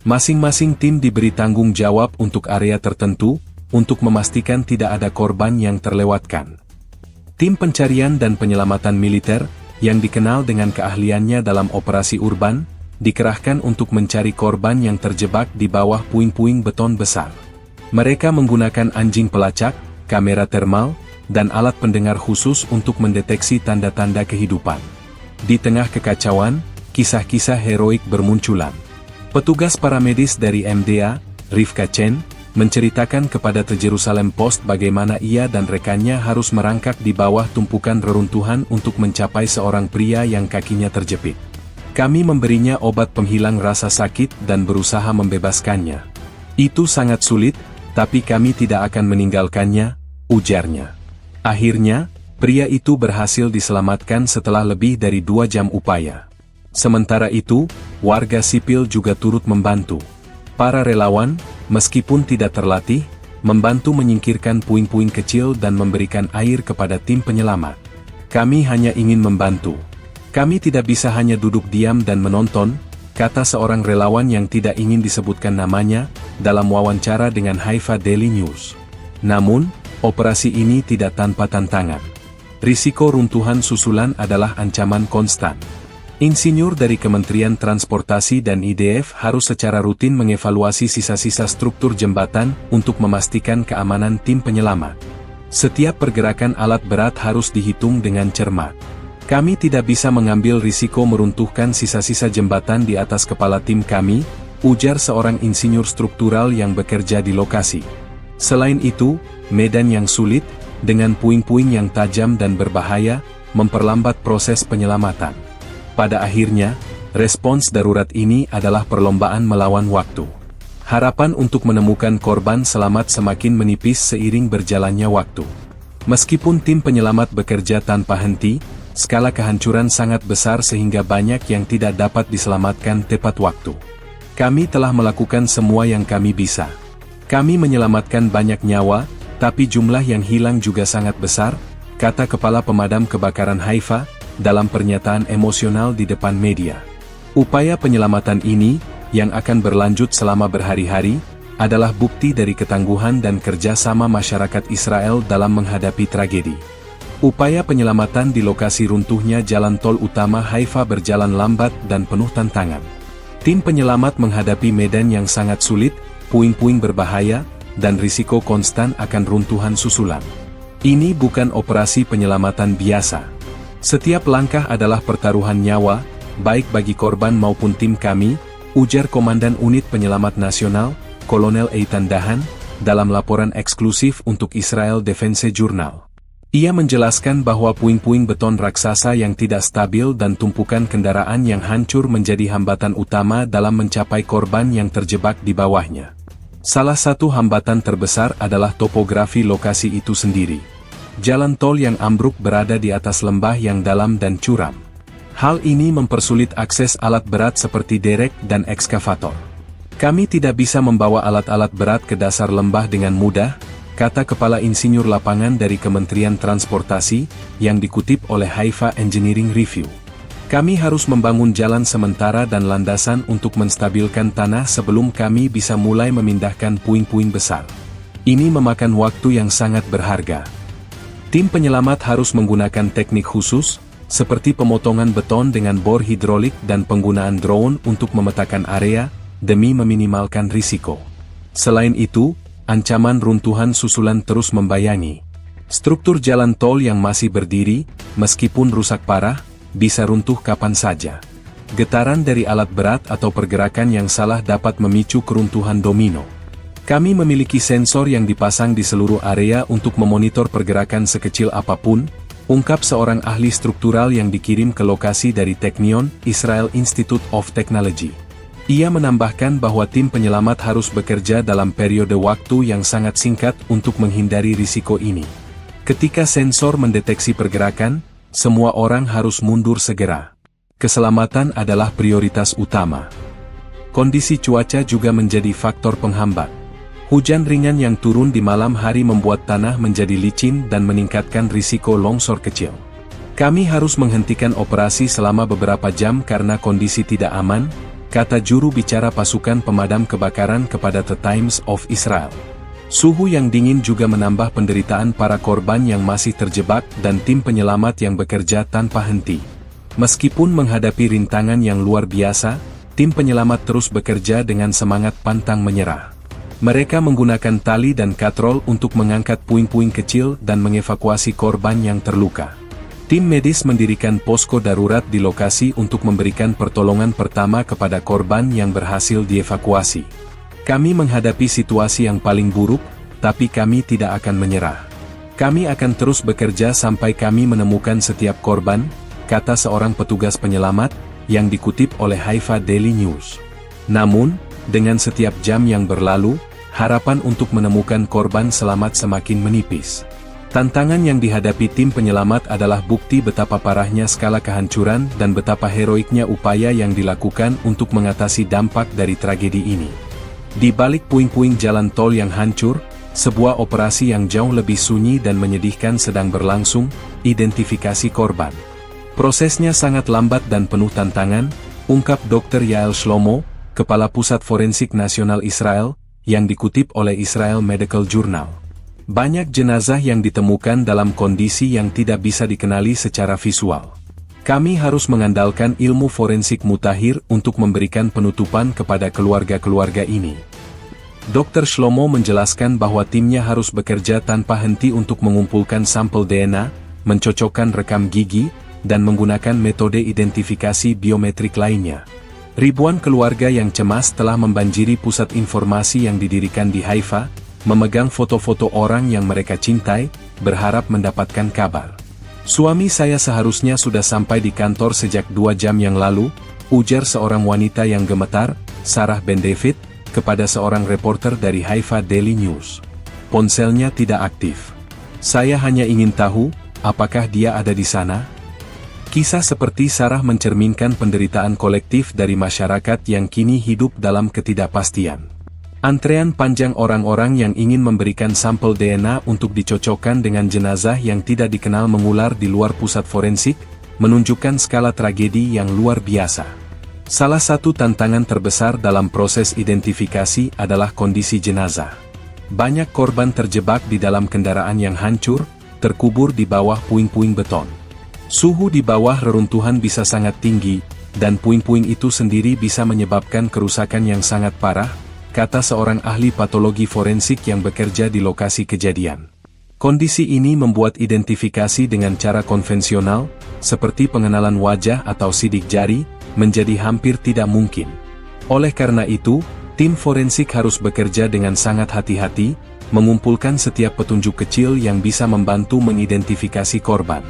Masing-masing tim diberi tanggung jawab untuk area tertentu, untuk memastikan tidak ada korban yang terlewatkan. Tim pencarian dan penyelamatan militer, yang dikenal dengan keahliannya dalam operasi urban, dikerahkan untuk mencari korban yang terjebak di bawah puing-puing beton besar. Mereka menggunakan anjing pelacak, kamera termal, dan alat pendengar khusus untuk mendeteksi tanda-tanda kehidupan. Di tengah kekacauan, kisah-kisah heroik bermunculan. Petugas paramedis dari MDA, Rivka Chen, menceritakan kepada The Jerusalem Post bagaimana ia dan rekannya harus merangkak di bawah tumpukan reruntuhan untuk mencapai seorang pria yang kakinya terjepit. Kami memberinya obat penghilang rasa sakit dan berusaha membebaskannya. Itu sangat sulit, tapi kami tidak akan meninggalkannya, ujarnya. Akhirnya, pria itu berhasil diselamatkan setelah lebih dari 2 jam upaya. Sementara itu, warga sipil juga turut membantu. Para relawan, meskipun tidak terlatih, membantu menyingkirkan puing-puing kecil dan memberikan air kepada tim penyelamat. Kami hanya ingin membantu. Kami tidak bisa hanya duduk diam dan menonton, kata seorang relawan yang tidak ingin disebutkan namanya, dalam wawancara dengan Haifa Daily News. Namun, operasi ini tidak tanpa tantangan. Risiko runtuhan susulan adalah ancaman konstan. Insinyur dari Kementerian Transportasi dan IDF harus secara rutin mengevaluasi sisa-sisa struktur jembatan untuk memastikan keamanan tim penyelamat. Setiap pergerakan alat berat harus dihitung dengan cermat. Kami tidak bisa mengambil risiko meruntuhkan sisa-sisa jembatan di atas kepala tim kami, ujar seorang insinyur struktural yang bekerja di lokasi. Selain itu, medan yang sulit, dengan puing-puing yang tajam dan berbahaya, memperlambat proses penyelamatan. Pada akhirnya, respons darurat ini adalah perlombaan melawan waktu. Harapan untuk menemukan korban selamat semakin menipis seiring berjalannya waktu. Meskipun tim penyelamat bekerja tanpa henti, skala kehancuran sangat besar sehingga banyak yang tidak dapat diselamatkan tepat waktu. Kami telah melakukan semua yang kami bisa. Kami menyelamatkan banyak nyawa, tapi jumlah yang hilang juga sangat besar, kata Kepala Pemadam Kebakaran Haifa, dalam pernyataan emosional di depan media. Upaya penyelamatan ini, yang akan berlanjut selama berhari-hari, adalah bukti dari ketangguhan dan kerjasama masyarakat Israel dalam menghadapi tragedi. Upaya penyelamatan di lokasi runtuhnya jalan tol utama Haifa berjalan lambat dan penuh tantangan. Tim penyelamat menghadapi medan yang sangat sulit, puing-puing berbahaya, dan risiko konstan akan runtuhan susulan. Ini bukan operasi penyelamatan biasa. Setiap langkah adalah pertaruhan nyawa, baik bagi korban maupun tim kami, ujar Komandan Unit Penyelamat Nasional, Kolonel Eitan Dahan, dalam laporan eksklusif untuk Israel Defense Journal. Ia menjelaskan bahwa puing-puing beton raksasa yang tidak stabil dan tumpukan kendaraan yang hancur menjadi hambatan utama dalam mencapai korban yang terjebak di bawahnya. Salah satu hambatan terbesar adalah topografi lokasi itu sendiri. Jalan tol yang ambruk berada di atas lembah yang dalam dan curam. Hal ini mempersulit akses alat berat seperti derek dan ekskavator. Kami tidak bisa membawa alat-alat berat ke dasar lembah dengan mudah, kata Kepala Insinyur Lapangan dari Kementerian Transportasi, yang dikutip oleh Haifa Engineering Review. Kami harus membangun jalan sementara dan landasan untuk menstabilkan tanah sebelum kami bisa mulai memindahkan puing-puing besar. Ini memakan waktu yang sangat berharga. Tim penyelamat harus menggunakan teknik khusus, seperti pemotongan beton dengan bor hidrolik dan penggunaan drone untuk memetakan area, demi meminimalkan risiko. Selain itu, ancaman runtuhan susulan terus membayangi. Struktur jalan tol yang masih berdiri, meskipun rusak parah, bisa runtuh kapan saja. Getaran dari alat berat atau pergerakan yang salah dapat memicu keruntuhan domino. Kami memiliki sensor yang dipasang di seluruh area untuk memonitor pergerakan sekecil apapun, ungkap seorang ahli struktural yang dikirim ke lokasi dari Technion, Israel Institute of Technology. Ia menambahkan bahwa tim penyelamat harus bekerja dalam periode waktu yang sangat singkat untuk menghindari risiko ini. Ketika sensor mendeteksi pergerakan, semua orang harus mundur segera. Keselamatan adalah prioritas utama. Kondisi cuaca juga menjadi faktor penghambat. Hujan ringan yang turun di malam hari membuat tanah menjadi licin dan meningkatkan risiko longsor kecil. Kami harus menghentikan operasi selama beberapa jam karena kondisi tidak aman, kata juru bicara pasukan pemadam kebakaran kepada The Times of Israel. Suhu yang dingin juga menambah penderitaan para korban yang masih terjebak dan tim penyelamat yang bekerja tanpa henti. Meskipun menghadapi rintangan yang luar biasa, tim penyelamat terus bekerja dengan semangat pantang menyerah. Mereka menggunakan tali dan katrol untuk mengangkat puing-puing kecil dan mengevakuasi korban yang terluka. Tim medis mendirikan posko darurat di lokasi untuk memberikan pertolongan pertama kepada korban yang berhasil dievakuasi. Kami menghadapi situasi yang paling buruk, tapi kami tidak akan menyerah. Kami akan terus bekerja sampai kami menemukan setiap korban, kata seorang petugas penyelamat, yang dikutip oleh Haifa Daily News. Namun, dengan setiap jam yang berlalu, harapan untuk menemukan korban selamat semakin menipis. Tantangan yang dihadapi tim penyelamat adalah bukti betapa parahnya skala kehancuran dan betapa heroiknya upaya yang dilakukan untuk mengatasi dampak dari tragedi ini. Di balik puing-puing jalan tol yang hancur, sebuah operasi yang jauh lebih sunyi dan menyedihkan sedang berlangsung, identifikasi korban. Prosesnya sangat lambat dan penuh tantangan, ungkap Dr. Yael Shlomo, Kepala Pusat Forensik Nasional Israel, yang dikutip oleh Israel Medical Journal. Banyak jenazah yang ditemukan dalam kondisi yang tidak bisa dikenali secara visual. Kami harus mengandalkan ilmu forensik mutakhir untuk memberikan penutupan kepada keluarga-keluarga ini. Dr. Shlomo menjelaskan bahwa timnya harus bekerja tanpa henti untuk mengumpulkan sampel DNA, mencocokkan rekam gigi, dan menggunakan metode identifikasi biometrik lainnya. Ribuan keluarga yang cemas telah membanjiri pusat informasi yang didirikan di Haifa, memegang foto-foto orang yang mereka cintai, berharap mendapatkan kabar. Suami saya seharusnya sudah sampai di kantor sejak 2 jam yang lalu, ujar seorang wanita yang gemetar, Sarah Ben David, kepada seorang reporter dari Haifa Daily News. Ponselnya tidak aktif. Saya hanya ingin tahu, apakah dia ada di sana? Kisah seperti Sarah mencerminkan penderitaan kolektif dari masyarakat yang kini hidup dalam ketidakpastian. Antrean panjang orang-orang yang ingin memberikan sampel DNA untuk dicocokkan dengan jenazah yang tidak dikenal mengular di luar pusat forensik, menunjukkan skala tragedi yang luar biasa. Salah satu tantangan terbesar dalam proses identifikasi adalah kondisi jenazah. Banyak korban terjebak di dalam kendaraan yang hancur, terkubur di bawah puing-puing beton. Suhu di bawah reruntuhan bisa sangat tinggi, dan puing-puing itu sendiri bisa menyebabkan kerusakan yang sangat parah, kata seorang ahli patologi forensik yang bekerja di lokasi kejadian. Kondisi ini membuat identifikasi dengan cara konvensional, seperti pengenalan wajah atau sidik jari, menjadi hampir tidak mungkin. Oleh karena itu, tim forensik harus bekerja dengan sangat hati-hati, mengumpulkan setiap petunjuk kecil yang bisa membantu mengidentifikasi korban.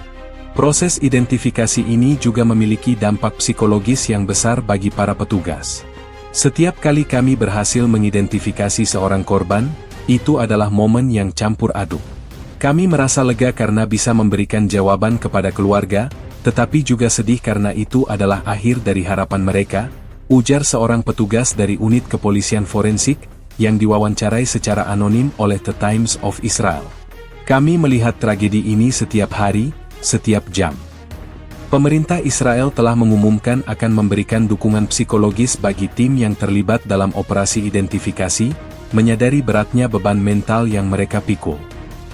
Proses identifikasi ini juga memiliki dampak psikologis yang besar bagi para petugas. Setiap kali kami berhasil mengidentifikasi seorang korban, itu adalah momen yang campur aduk. Kami merasa lega karena bisa memberikan jawaban kepada keluarga, tetapi juga sedih karena itu adalah akhir dari harapan mereka, ujar seorang petugas dari unit kepolisian forensik, yang diwawancarai secara anonim oleh The Times of Israel. Kami melihat tragedi ini setiap hari, setiap jam. Pemerintah Israel telah mengumumkan akan memberikan dukungan psikologis bagi tim yang terlibat dalam operasi identifikasi, menyadari beratnya beban mental yang mereka pikul.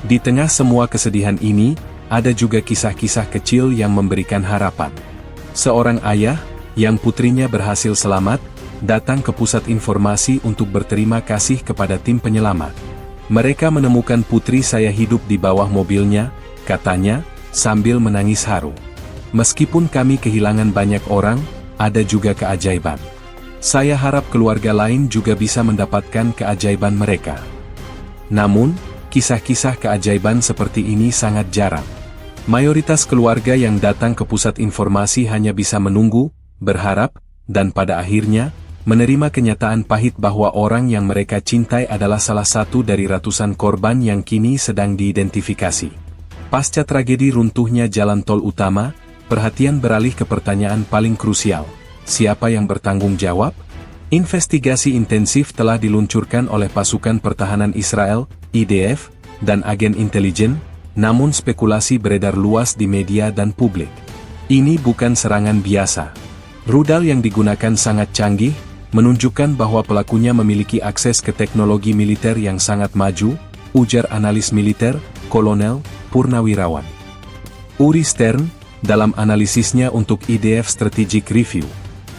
Di tengah semua kesedihan ini, ada juga kisah-kisah kecil yang memberikan harapan. Seorang ayah, yang putrinya berhasil selamat, datang ke pusat informasi untuk berterima kasih kepada tim penyelamat. Mereka menemukan putri saya hidup di bawah mobilnya, katanya, sambil menangis haru. Meskipun kami kehilangan banyak orang, ada juga keajaiban. Saya harap keluarga lain juga bisa mendapatkan keajaiban mereka. Namun, kisah-kisah keajaiban seperti ini sangat jarang. Mayoritas keluarga yang datang ke pusat informasi hanya bisa menunggu, berharap, dan pada akhirnya, menerima kenyataan pahit bahwa orang yang mereka cintai adalah salah satu dari ratusan korban yang kini sedang diidentifikasi. Pasca tragedi runtuhnya jalan tol utama, perhatian beralih ke pertanyaan paling krusial. Siapa yang bertanggung jawab? Investigasi intensif telah diluncurkan oleh pasukan pertahanan Israel, IDF, dan agen intelijen, namun spekulasi beredar luas di media dan publik. Ini bukan serangan biasa. Rudal yang digunakan sangat canggih, menunjukkan bahwa pelakunya memiliki akses ke teknologi militer yang sangat maju, ujar analis militer, Kolonel Purnawirawan Uri Stern, dalam analisisnya untuk IDF Strategic Review.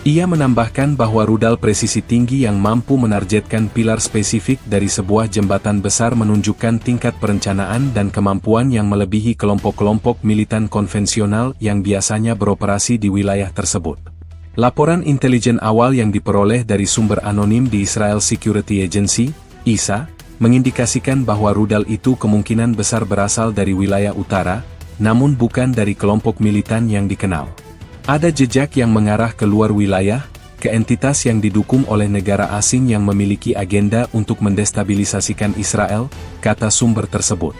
Ia menambahkan bahwa rudal presisi tinggi yang mampu menargetkan pilar spesifik dari sebuah jembatan besar menunjukkan tingkat perencanaan dan kemampuan yang melebihi kelompok-kelompok militan konvensional yang biasanya beroperasi di wilayah tersebut. Laporan intelijen awal yang diperoleh dari sumber anonim di Israel Security Agency, ISA, mengindikasikan bahwa rudal itu kemungkinan besar berasal dari wilayah utara, namun bukan dari kelompok militan yang dikenal. Ada jejak yang mengarah ke luar wilayah, ke entitas yang didukung oleh negara asing yang memiliki agenda untuk mendestabilisasikan Israel, kata sumber tersebut.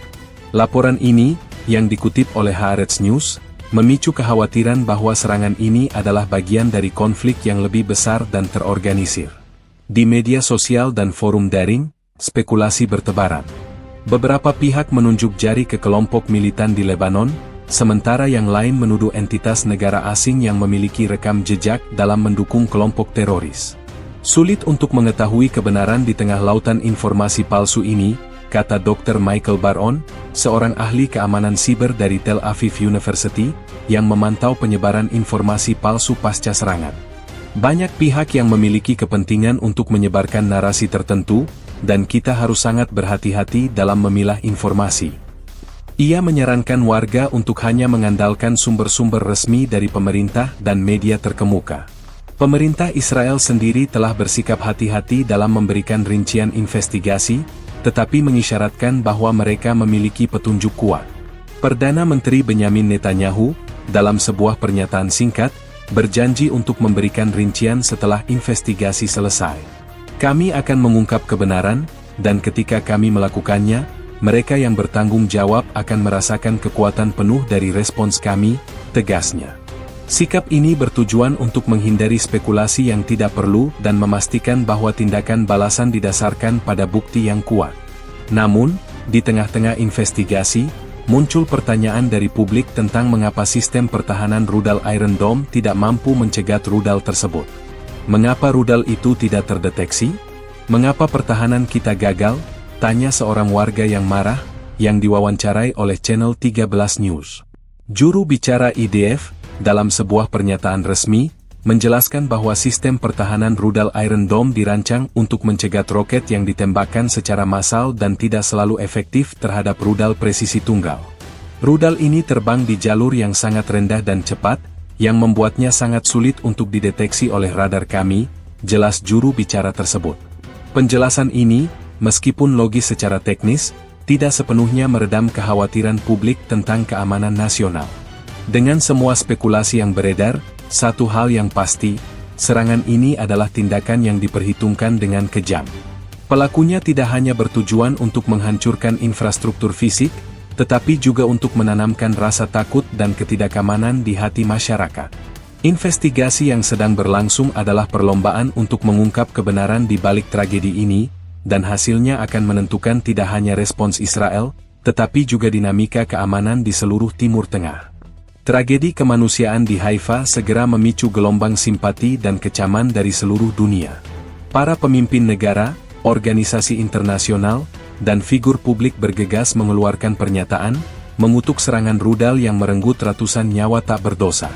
Laporan ini, yang dikutip oleh Haaretz News, memicu kekhawatiran bahwa serangan ini adalah bagian dari konflik yang lebih besar dan terorganisir. Di media sosial dan forum daring, spekulasi bertebaran. Beberapa pihak menunjuk jari ke kelompok militan di Lebanon, sementara yang lain menuduh entitas negara asing yang memiliki rekam jejak dalam mendukung kelompok teroris. Sulit untuk mengetahui kebenaran di tengah lautan informasi palsu ini, kata Dr. Michael Baron, seorang ahli keamanan siber dari Tel Aviv University, yang memantau penyebaran informasi palsu pasca serangan. Banyak pihak yang memiliki kepentingan untuk menyebarkan narasi tertentu, dan kita harus sangat berhati-hati dalam memilah informasi. Ia menyarankan warga untuk hanya mengandalkan sumber-sumber resmi dari pemerintah dan media terkemuka. Pemerintah Israel sendiri telah bersikap hati-hati dalam memberikan rincian investigasi, tetapi mengisyaratkan bahwa mereka memiliki petunjuk kuat. Perdana Menteri Benyamin Netanyahu, dalam sebuah pernyataan singkat, berjanji untuk memberikan rincian setelah investigasi selesai. Kami akan mengungkap kebenaran, dan ketika kami melakukannya, mereka yang bertanggung jawab akan merasakan kekuatan penuh dari respons kami, tegasnya. Sikap ini bertujuan untuk menghindari spekulasi yang tidak perlu dan memastikan bahwa tindakan balasan didasarkan pada bukti yang kuat. Namun, di tengah-tengah investigasi, muncul pertanyaan dari publik tentang mengapa sistem pertahanan rudal Iron Dome tidak mampu mencegat rudal tersebut. Mengapa rudal itu tidak terdeteksi? Mengapa pertahanan kita gagal? Tanya seorang warga yang marah, yang diwawancarai oleh Channel 13 News. Juru bicara IDF, dalam sebuah pernyataan resmi, menjelaskan bahwa sistem pertahanan rudal Iron Dome dirancang untuk mencegat roket yang ditembakkan secara massal dan tidak selalu efektif terhadap rudal presisi tunggal. Rudal ini terbang di jalur yang sangat rendah dan cepat, yang membuatnya sangat sulit untuk dideteksi oleh radar kami, jelas juru bicara tersebut. Penjelasan ini, meskipun logis secara teknis, tidak sepenuhnya meredam kekhawatiran publik tentang keamanan nasional. Dengan semua spekulasi yang beredar, satu hal yang pasti, serangan ini adalah tindakan yang diperhitungkan dengan kejam. Pelakunya tidak hanya bertujuan untuk menghancurkan infrastruktur fisik, tetapi juga untuk menanamkan rasa takut dan ketidakamanan di hati masyarakat. Investigasi yang sedang berlangsung adalah perlombaan untuk mengungkap kebenaran di balik tragedi ini, dan hasilnya akan menentukan tidak hanya respons Israel, tetapi juga dinamika keamanan di seluruh Timur Tengah. Tragedi kemanusiaan di Haifa segera memicu gelombang simpati dan kecaman dari seluruh dunia. Para pemimpin negara, organisasi internasional, dan figur publik bergegas mengeluarkan pernyataan, mengutuk serangan rudal yang merenggut ratusan nyawa tak berdosa.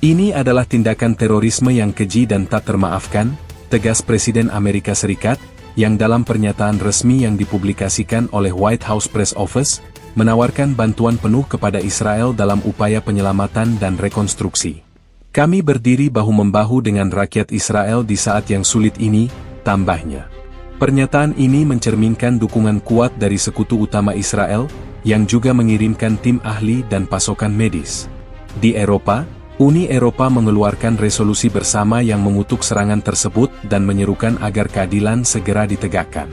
Ini adalah tindakan terorisme yang keji dan tak termaafkan, tegas Presiden Amerika Serikat, yang dalam pernyataan resmi yang dipublikasikan oleh White House Press Office, menawarkan bantuan penuh kepada Israel dalam upaya penyelamatan dan rekonstruksi. Kami berdiri bahu-membahu dengan rakyat Israel di saat yang sulit ini, tambahnya. Pernyataan ini mencerminkan dukungan kuat dari sekutu utama Israel, yang juga mengirimkan tim ahli dan pasokan medis. Di Eropa, Uni Eropa mengeluarkan resolusi bersama yang mengutuk serangan tersebut dan menyerukan agar keadilan segera ditegakkan.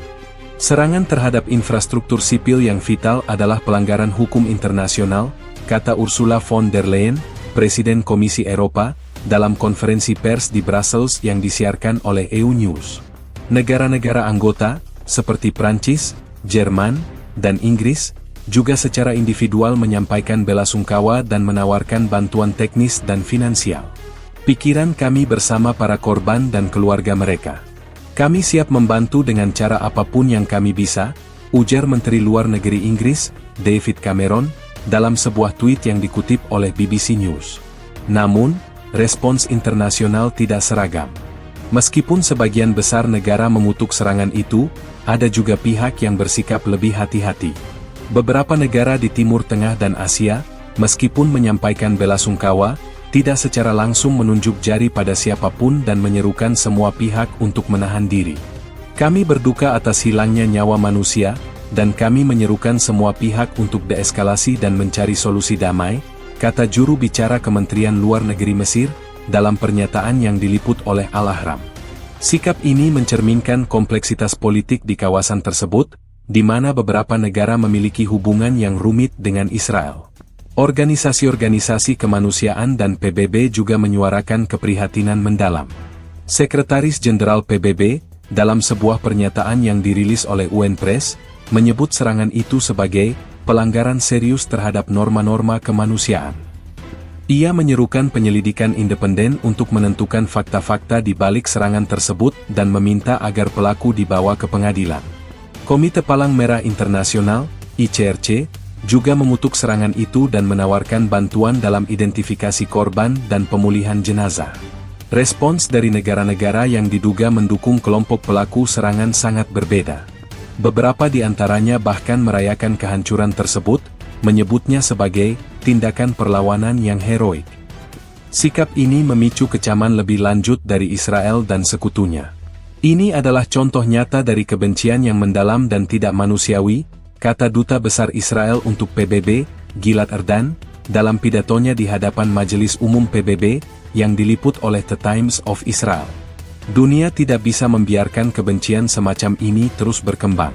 Serangan terhadap infrastruktur sipil yang vital adalah pelanggaran hukum internasional, kata Ursula von der Leyen, Presiden Komisi Eropa, dalam konferensi pers di Brussels yang disiarkan oleh EU News. Negara-negara anggota, seperti Prancis, Jerman, dan Inggris, juga secara individual menyampaikan belasungkawa dan menawarkan bantuan teknis dan finansial. Pikiran kami bersama para korban dan keluarga mereka. Kami siap membantu dengan cara apapun yang kami bisa, ujar Menteri Luar Negeri Inggris, David Cameron, dalam sebuah tweet yang dikutip oleh BBC News. Namun, respons internasional tidak seragam. Meskipun sebagian besar negara mengutuk serangan itu, ada juga pihak yang bersikap lebih hati-hati. Beberapa negara di Timur Tengah dan Asia, meskipun menyampaikan belasungkawa, tidak secara langsung menunjuk jari pada siapapun dan menyerukan semua pihak untuk menahan diri. Kami berduka atas hilangnya nyawa manusia, dan kami menyerukan semua pihak untuk deeskalasi dan mencari solusi damai, kata juru bicara Kementerian Luar Negeri Mesir, dalam pernyataan yang diliput oleh Al-Ahram. Sikap ini mencerminkan kompleksitas politik di kawasan tersebut, di mana beberapa negara memiliki hubungan yang rumit dengan Israel. Organisasi-organisasi kemanusiaan dan PBB juga menyuarakan keprihatinan mendalam. Sekretaris Jenderal PBB, dalam sebuah pernyataan yang dirilis oleh UN Press, menyebut serangan itu sebagai pelanggaran serius terhadap norma-norma kemanusiaan. Ia menyerukan penyelidikan independen untuk menentukan fakta-fakta di balik serangan tersebut dan meminta agar pelaku dibawa ke pengadilan. Komite Palang Merah Internasional, ICRC, juga mengutuk serangan itu dan menawarkan bantuan dalam identifikasi korban dan pemulihan jenazah. Respons dari negara-negara yang diduga mendukung kelompok pelaku serangan sangat berbeda. Beberapa di antaranya bahkan merayakan kehancuran tersebut, menyebutnya sebagai tindakan perlawanan yang heroik. Sikap ini memicu kecaman lebih lanjut dari Israel dan sekutunya. Ini adalah contoh nyata dari kebencian yang mendalam dan tidak manusiawi, kata Duta Besar Israel untuk PBB, Gilad Erdan, dalam pidatonya di hadapan Majelis Umum PBB, yang diliput oleh The Times of Israel. Dunia tidak bisa membiarkan kebencian semacam ini terus berkembang.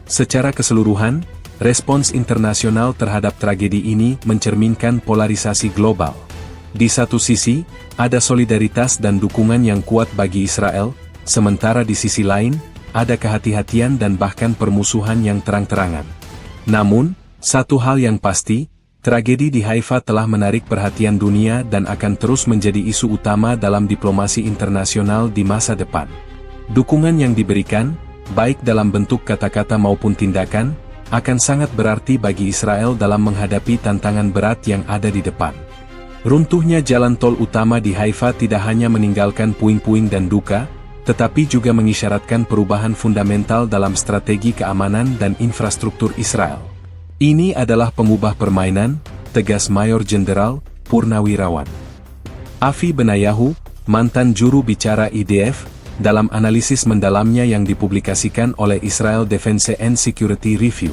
Secara keseluruhan, respons internasional terhadap tragedi ini mencerminkan polarisasi global. Di satu sisi, ada solidaritas dan dukungan yang kuat bagi Israel, sementara di sisi lain, ada kehati-hatian dan bahkan permusuhan yang terang-terangan. Namun, satu hal yang pasti, tragedi di Haifa telah menarik perhatian dunia dan akan terus menjadi isu utama dalam diplomasi internasional di masa depan. Dukungan yang diberikan, baik dalam bentuk kata-kata maupun tindakan, akan sangat berarti bagi Israel dalam menghadapi tantangan berat yang ada di depan. Runtuhnya jalan tol utama di Haifa tidak hanya meninggalkan puing-puing dan duka, tetapi juga mengisyaratkan perubahan fundamental dalam strategi keamanan dan infrastruktur Israel. Ini adalah pengubah permainan, tegas Mayor Jenderal Purnawirawan Avi Benayahu, mantan juru bicara IDF, dalam analisis mendalamnya yang dipublikasikan oleh Israel Defense and Security Review.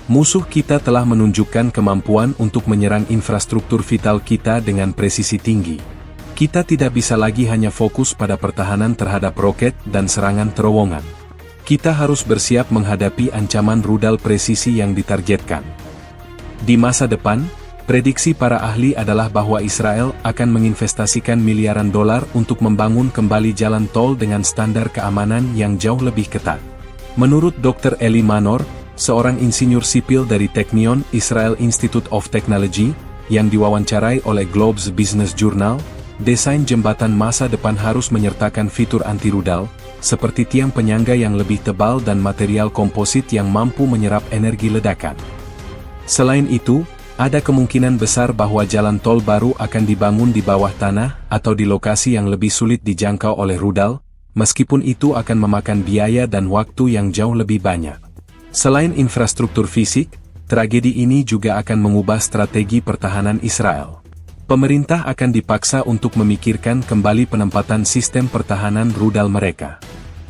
Musuh kita telah menunjukkan kemampuan untuk menyerang infrastruktur vital kita dengan presisi tinggi. Kita tidak bisa lagi hanya fokus pada pertahanan terhadap roket dan serangan terowongan. Kita harus bersiap menghadapi ancaman rudal presisi yang ditargetkan. Di masa depan, prediksi para ahli adalah bahwa Israel akan menginvestasikan miliaran dolar untuk membangun kembali jalan tol dengan standar keamanan yang jauh lebih ketat. Menurut Dr. Eli Manor, seorang insinyur sipil dari Technion Israel Institute of Technology, yang diwawancarai oleh Globes Business Journal, desain jembatan masa depan harus menyertakan fitur anti-rudal, seperti tiang penyangga yang lebih tebal dan material komposit yang mampu menyerap energi ledakan. Selain itu, ada kemungkinan besar bahwa jalan tol baru akan dibangun di bawah tanah atau di lokasi yang lebih sulit dijangkau oleh rudal, meskipun itu akan memakan biaya dan waktu yang jauh lebih banyak. Selain infrastruktur fisik, tragedi ini juga akan mengubah strategi pertahanan Israel. Pemerintah akan dipaksa untuk memikirkan kembali penempatan sistem pertahanan rudal mereka.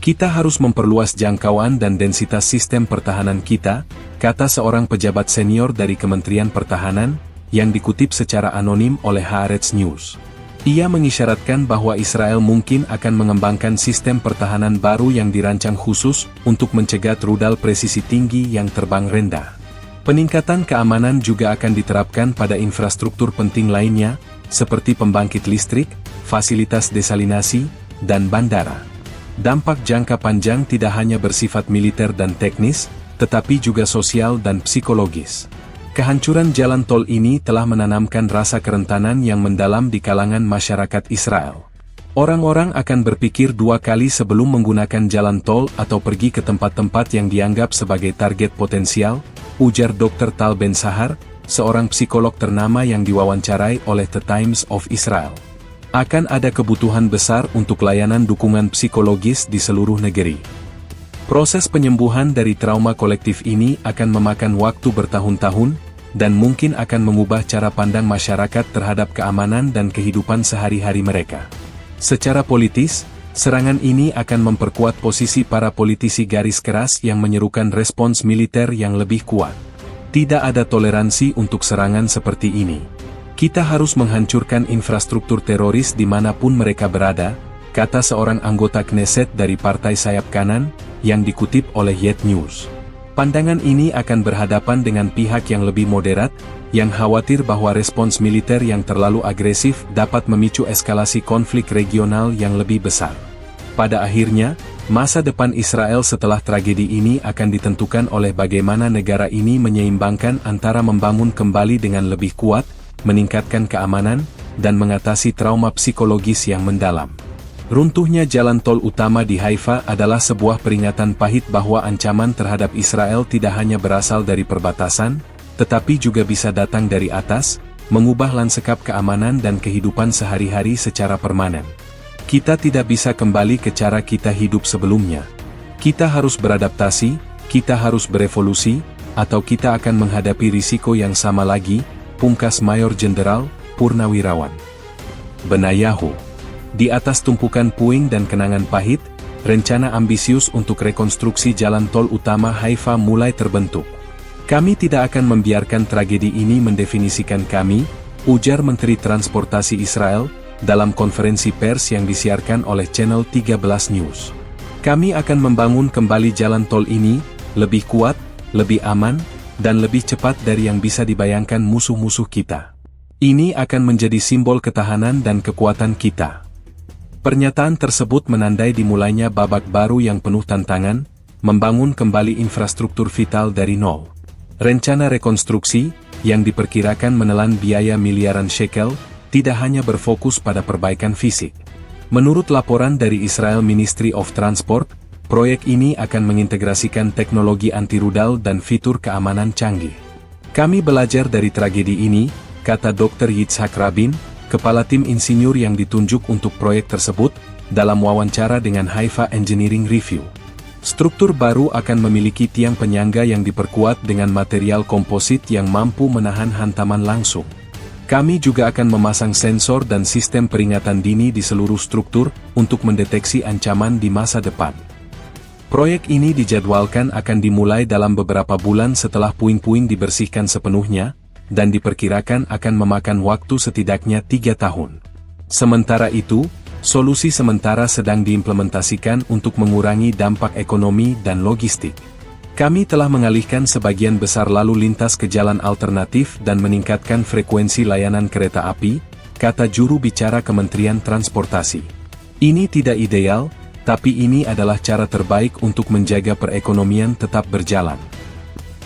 Kita harus memperluas jangkauan dan densitas sistem pertahanan kita, kata seorang pejabat senior dari Kementerian Pertahanan, yang dikutip secara anonim oleh Haaretz News. Ia mengisyaratkan bahwa Israel mungkin akan mengembangkan sistem pertahanan baru yang dirancang khusus untuk mencegat rudal presisi tinggi yang terbang rendah. Peningkatan keamanan juga akan diterapkan pada infrastruktur penting lainnya, seperti pembangkit listrik, fasilitas desalinasi, dan bandara. Dampak jangka panjang tidak hanya bersifat militer dan teknis, tetapi juga sosial dan psikologis. Kehancuran jalan tol ini telah menanamkan rasa kerentanan yang mendalam di kalangan masyarakat Israel. Orang-orang akan berpikir dua kali sebelum menggunakan jalan tol atau pergi ke tempat-tempat yang dianggap sebagai target potensial, ujar Dr. Tal Ben-Sahar, seorang psikolog ternama yang diwawancarai oleh The Times of Israel. Akan ada kebutuhan besar untuk layanan dukungan psikologis di seluruh negeri. Proses penyembuhan dari trauma kolektif ini akan memakan waktu bertahun-tahun, dan mungkin akan mengubah cara pandang masyarakat terhadap keamanan dan kehidupan sehari-hari mereka. Secara politis, serangan ini akan memperkuat posisi para politisi garis keras yang menyerukan respons militer yang lebih kuat. Tidak ada toleransi untuk serangan seperti ini. Kita harus menghancurkan infrastruktur teroris dimanapun mereka berada, kata seorang anggota Knesset dari Partai Sayap Kanan, yang dikutip oleh Yet News. Pandangan ini akan berhadapan dengan pihak yang lebih moderat, yang khawatir bahwa respons militer yang terlalu agresif dapat memicu eskalasi konflik regional yang lebih besar. Pada akhirnya, masa depan Israel setelah tragedi ini akan ditentukan oleh bagaimana negara ini menyeimbangkan antara membangun kembali dengan lebih kuat, meningkatkan keamanan, dan mengatasi trauma psikologis yang mendalam. Runtuhnya jalan tol utama di Haifa adalah sebuah peringatan pahit bahwa ancaman terhadap Israel tidak hanya berasal dari perbatasan, tetapi juga bisa datang dari atas, mengubah lanskap keamanan dan kehidupan sehari-hari secara permanen. Kita tidak bisa kembali ke cara kita hidup sebelumnya. Kita harus beradaptasi, kita harus berevolusi, atau kita akan menghadapi risiko yang sama lagi, pungkas Mayor Jenderal Purnawirawan Benayahu. Di atas tumpukan puing dan kenangan pahit, rencana ambisius untuk rekonstruksi jalan tol utama Haifa mulai terbentuk. Kami tidak akan membiarkan tragedi ini mendefinisikan kami, ujar Menteri Transportasi Israel, dalam konferensi pers yang disiarkan oleh Channel 13 News. Kami akan membangun kembali jalan tol ini, lebih kuat, lebih aman, dan lebih cepat dari yang bisa dibayangkan musuh-musuh kita. Ini akan menjadi simbol ketahanan dan kekuatan kita. Pernyataan tersebut menandai dimulainya babak baru yang penuh tantangan, membangun kembali infrastruktur vital dari nol. Rencana rekonstruksi, yang diperkirakan menelan biaya miliaran shekel, tidak hanya berfokus pada perbaikan fisik. Menurut laporan dari Israel Ministry of Transport, proyek ini akan mengintegrasikan teknologi anti-rudal dan fitur keamanan canggih. Kami belajar dari tragedi ini, kata Dr. Yitzhak Rabin, kepala tim insinyur yang ditunjuk untuk proyek tersebut, dalam wawancara dengan Haifa Engineering Review. Struktur baru akan memiliki tiang penyangga yang diperkuat dengan material komposit yang mampu menahan hantaman langsung. Kami juga akan memasang sensor dan sistem peringatan dini di seluruh struktur untuk mendeteksi ancaman di masa depan. Proyek ini dijadwalkan akan dimulai dalam beberapa bulan setelah puing-puing dibersihkan sepenuhnya, dan diperkirakan akan memakan waktu setidaknya 3 tahun. Sementara itu, solusi sementara sedang diimplementasikan untuk mengurangi dampak ekonomi dan logistik. Kami telah mengalihkan sebagian besar lalu lintas ke jalan alternatif dan meningkatkan frekuensi layanan kereta api, kata juru bicara Kementerian Transportasi. Ini tidak ideal, tapi ini adalah cara terbaik untuk menjaga perekonomian tetap berjalan.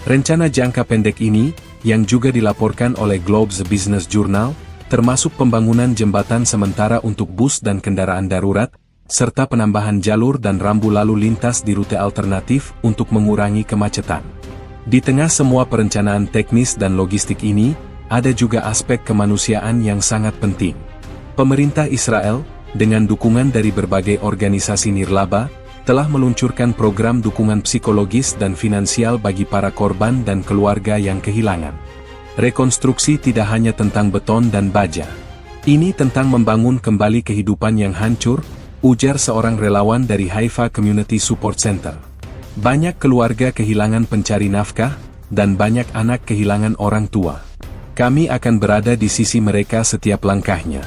Rencana jangka pendek ini, yang juga dilaporkan oleh Globes Business Journal, termasuk pembangunan jembatan sementara untuk bus dan kendaraan darurat, serta penambahan jalur dan rambu lalu lintas di rute alternatif untuk mengurangi kemacetan. Di tengah semua perencanaan teknis dan logistik ini, ada juga aspek kemanusiaan yang sangat penting. Pemerintah Israel, dengan dukungan dari berbagai organisasi nirlaba, telah meluncurkan program dukungan psikologis dan finansial bagi para korban dan keluarga yang kehilangan. Rekonstruksi tidak hanya tentang beton dan baja. Ini tentang membangun kembali kehidupan yang hancur, ujar seorang relawan dari Haifa Community Support Center. Banyak keluarga kehilangan pencari nafkah, dan banyak anak kehilangan orang tua. Kami akan berada di sisi mereka setiap langkahnya.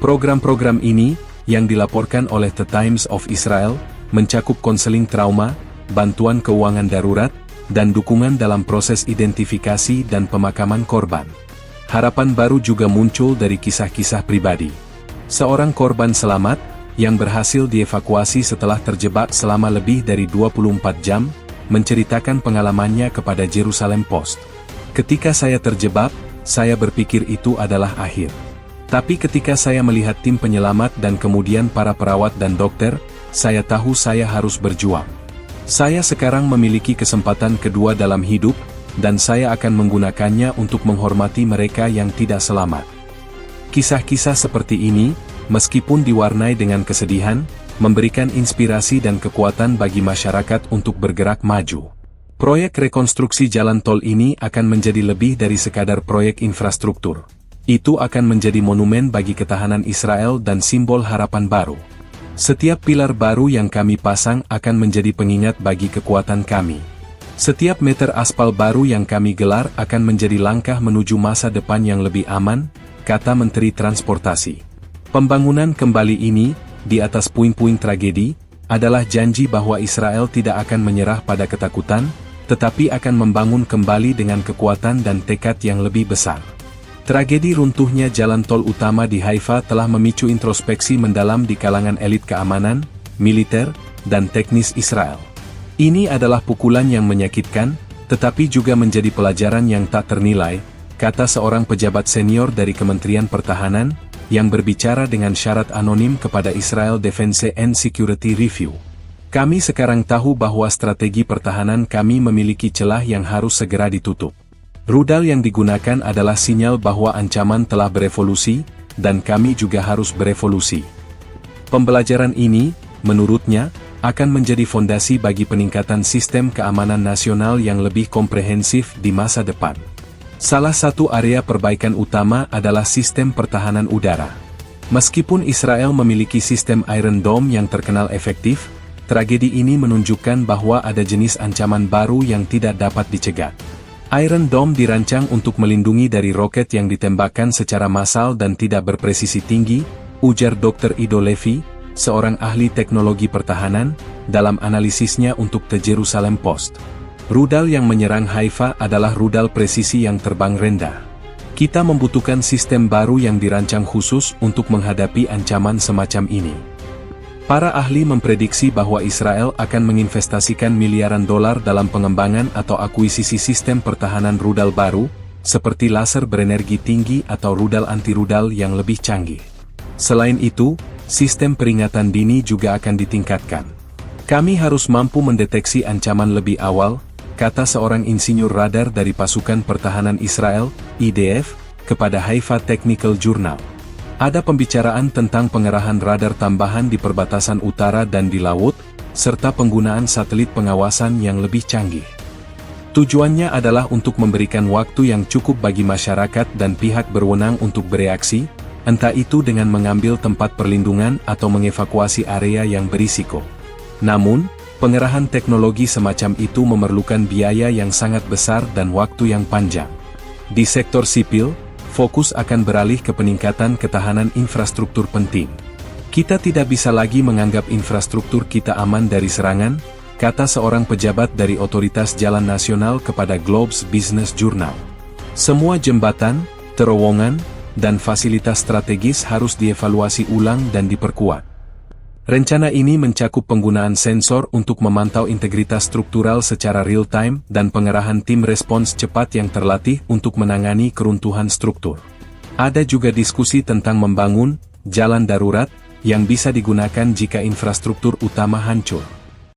Program-program ini, yang dilaporkan oleh The Times of Israel, mencakup konseling trauma, bantuan keuangan darurat, dan dukungan dalam proses identifikasi dan pemakaman korban. Harapan baru juga muncul dari kisah-kisah pribadi. Seorang korban selamat, yang berhasil dievakuasi setelah terjebak selama lebih dari 24 jam, menceritakan pengalamannya kepada Jerusalem Post. Ketika saya terjebak, saya berpikir itu adalah akhir. Tapi ketika saya melihat tim penyelamat dan kemudian para perawat dan dokter, saya tahu saya harus berjuang. Saya sekarang memiliki kesempatan kedua dalam hidup, dan saya akan menggunakannya untuk menghormati mereka yang tidak selamat. Kisah-kisah seperti ini, meskipun diwarnai dengan kesedihan, memberikan inspirasi dan kekuatan bagi masyarakat untuk bergerak maju. Proyek rekonstruksi jalan tol ini akan menjadi lebih dari sekadar proyek infrastruktur. Itu akan menjadi monumen bagi ketahanan Israel dan simbol harapan baru. Setiap pilar baru yang kami pasang akan menjadi pengingat bagi kekuatan kami. Setiap meter aspal baru yang kami gelar akan menjadi langkah menuju masa depan yang lebih aman, kata Menteri Transportasi. Pembangunan kembali ini, di atas puing-puing tragedi, adalah janji bahwa Israel tidak akan menyerah pada ketakutan, tetapi akan membangun kembali dengan kekuatan dan tekad yang lebih besar. Tragedi runtuhnya jalan tol utama di Haifa telah memicu introspeksi mendalam di kalangan elit keamanan, militer, dan teknis Israel. Ini adalah pukulan yang menyakitkan, tetapi juga menjadi pelajaran yang tak ternilai, kata seorang pejabat senior dari Kementerian Pertahanan, yang berbicara dengan syarat anonim kepada Israel Defense and Security Review. Kami sekarang tahu bahwa strategi pertahanan kami memiliki celah yang harus segera ditutup. Rudal yang digunakan adalah sinyal bahwa ancaman telah berevolusi, dan kami juga harus berevolusi. Pembelajaran ini, menurutnya, akan menjadi fondasi bagi peningkatan sistem keamanan nasional yang lebih komprehensif di masa depan. Salah satu area perbaikan utama adalah sistem pertahanan udara. Meskipun Israel memiliki sistem Iron Dome yang terkenal efektif, tragedi ini menunjukkan bahwa ada jenis ancaman baru yang tidak dapat dicegat. Iron Dome dirancang untuk melindungi dari roket yang ditembakkan secara massal dan tidak berpresisi tinggi, ujar Dr. Ido Levi, seorang ahli teknologi pertahanan, dalam analisisnya untuk The Jerusalem Post. Rudal yang menyerang Haifa adalah rudal presisi yang terbang rendah. Kita membutuhkan sistem baru yang dirancang khusus untuk menghadapi ancaman semacam ini. Para ahli memprediksi bahwa Israel akan menginvestasikan miliaran dolar dalam pengembangan atau akuisisi sistem pertahanan rudal baru, seperti laser berenergi tinggi atau rudal anti-rudal yang lebih canggih. Selain itu, sistem peringatan dini juga akan ditingkatkan. Kami harus mampu mendeteksi ancaman lebih awal, kata seorang insinyur radar dari pasukan pertahanan Israel, IDF, kepada Haifa Technical Journal. Ada pembicaraan tentang pengerahan radar tambahan di perbatasan utara dan di laut, serta penggunaan satelit pengawasan yang lebih canggih. Tujuannya adalah untuk memberikan waktu yang cukup bagi masyarakat dan pihak berwenang untuk bereaksi, entah itu dengan mengambil tempat perlindungan atau mengevakuasi area yang berisiko. Namun, pengerahan teknologi semacam itu memerlukan biaya yang sangat besar dan waktu yang panjang. Di sektor sipil, fokus akan beralih ke peningkatan ketahanan infrastruktur penting. Kita tidak bisa lagi menganggap infrastruktur kita aman dari serangan, kata seorang pejabat dari Otoritas Jalan Nasional kepada Globes Business Journal. Semua jembatan, terowongan, dan fasilitas strategis harus dievaluasi ulang dan diperkuat. Rencana ini mencakup penggunaan sensor untuk memantau integritas struktural secara real-time dan pengerahan tim respons cepat yang terlatih untuk menangani keruntuhan struktur. Ada juga diskusi tentang membangun jalan darurat yang bisa digunakan jika infrastruktur utama hancur.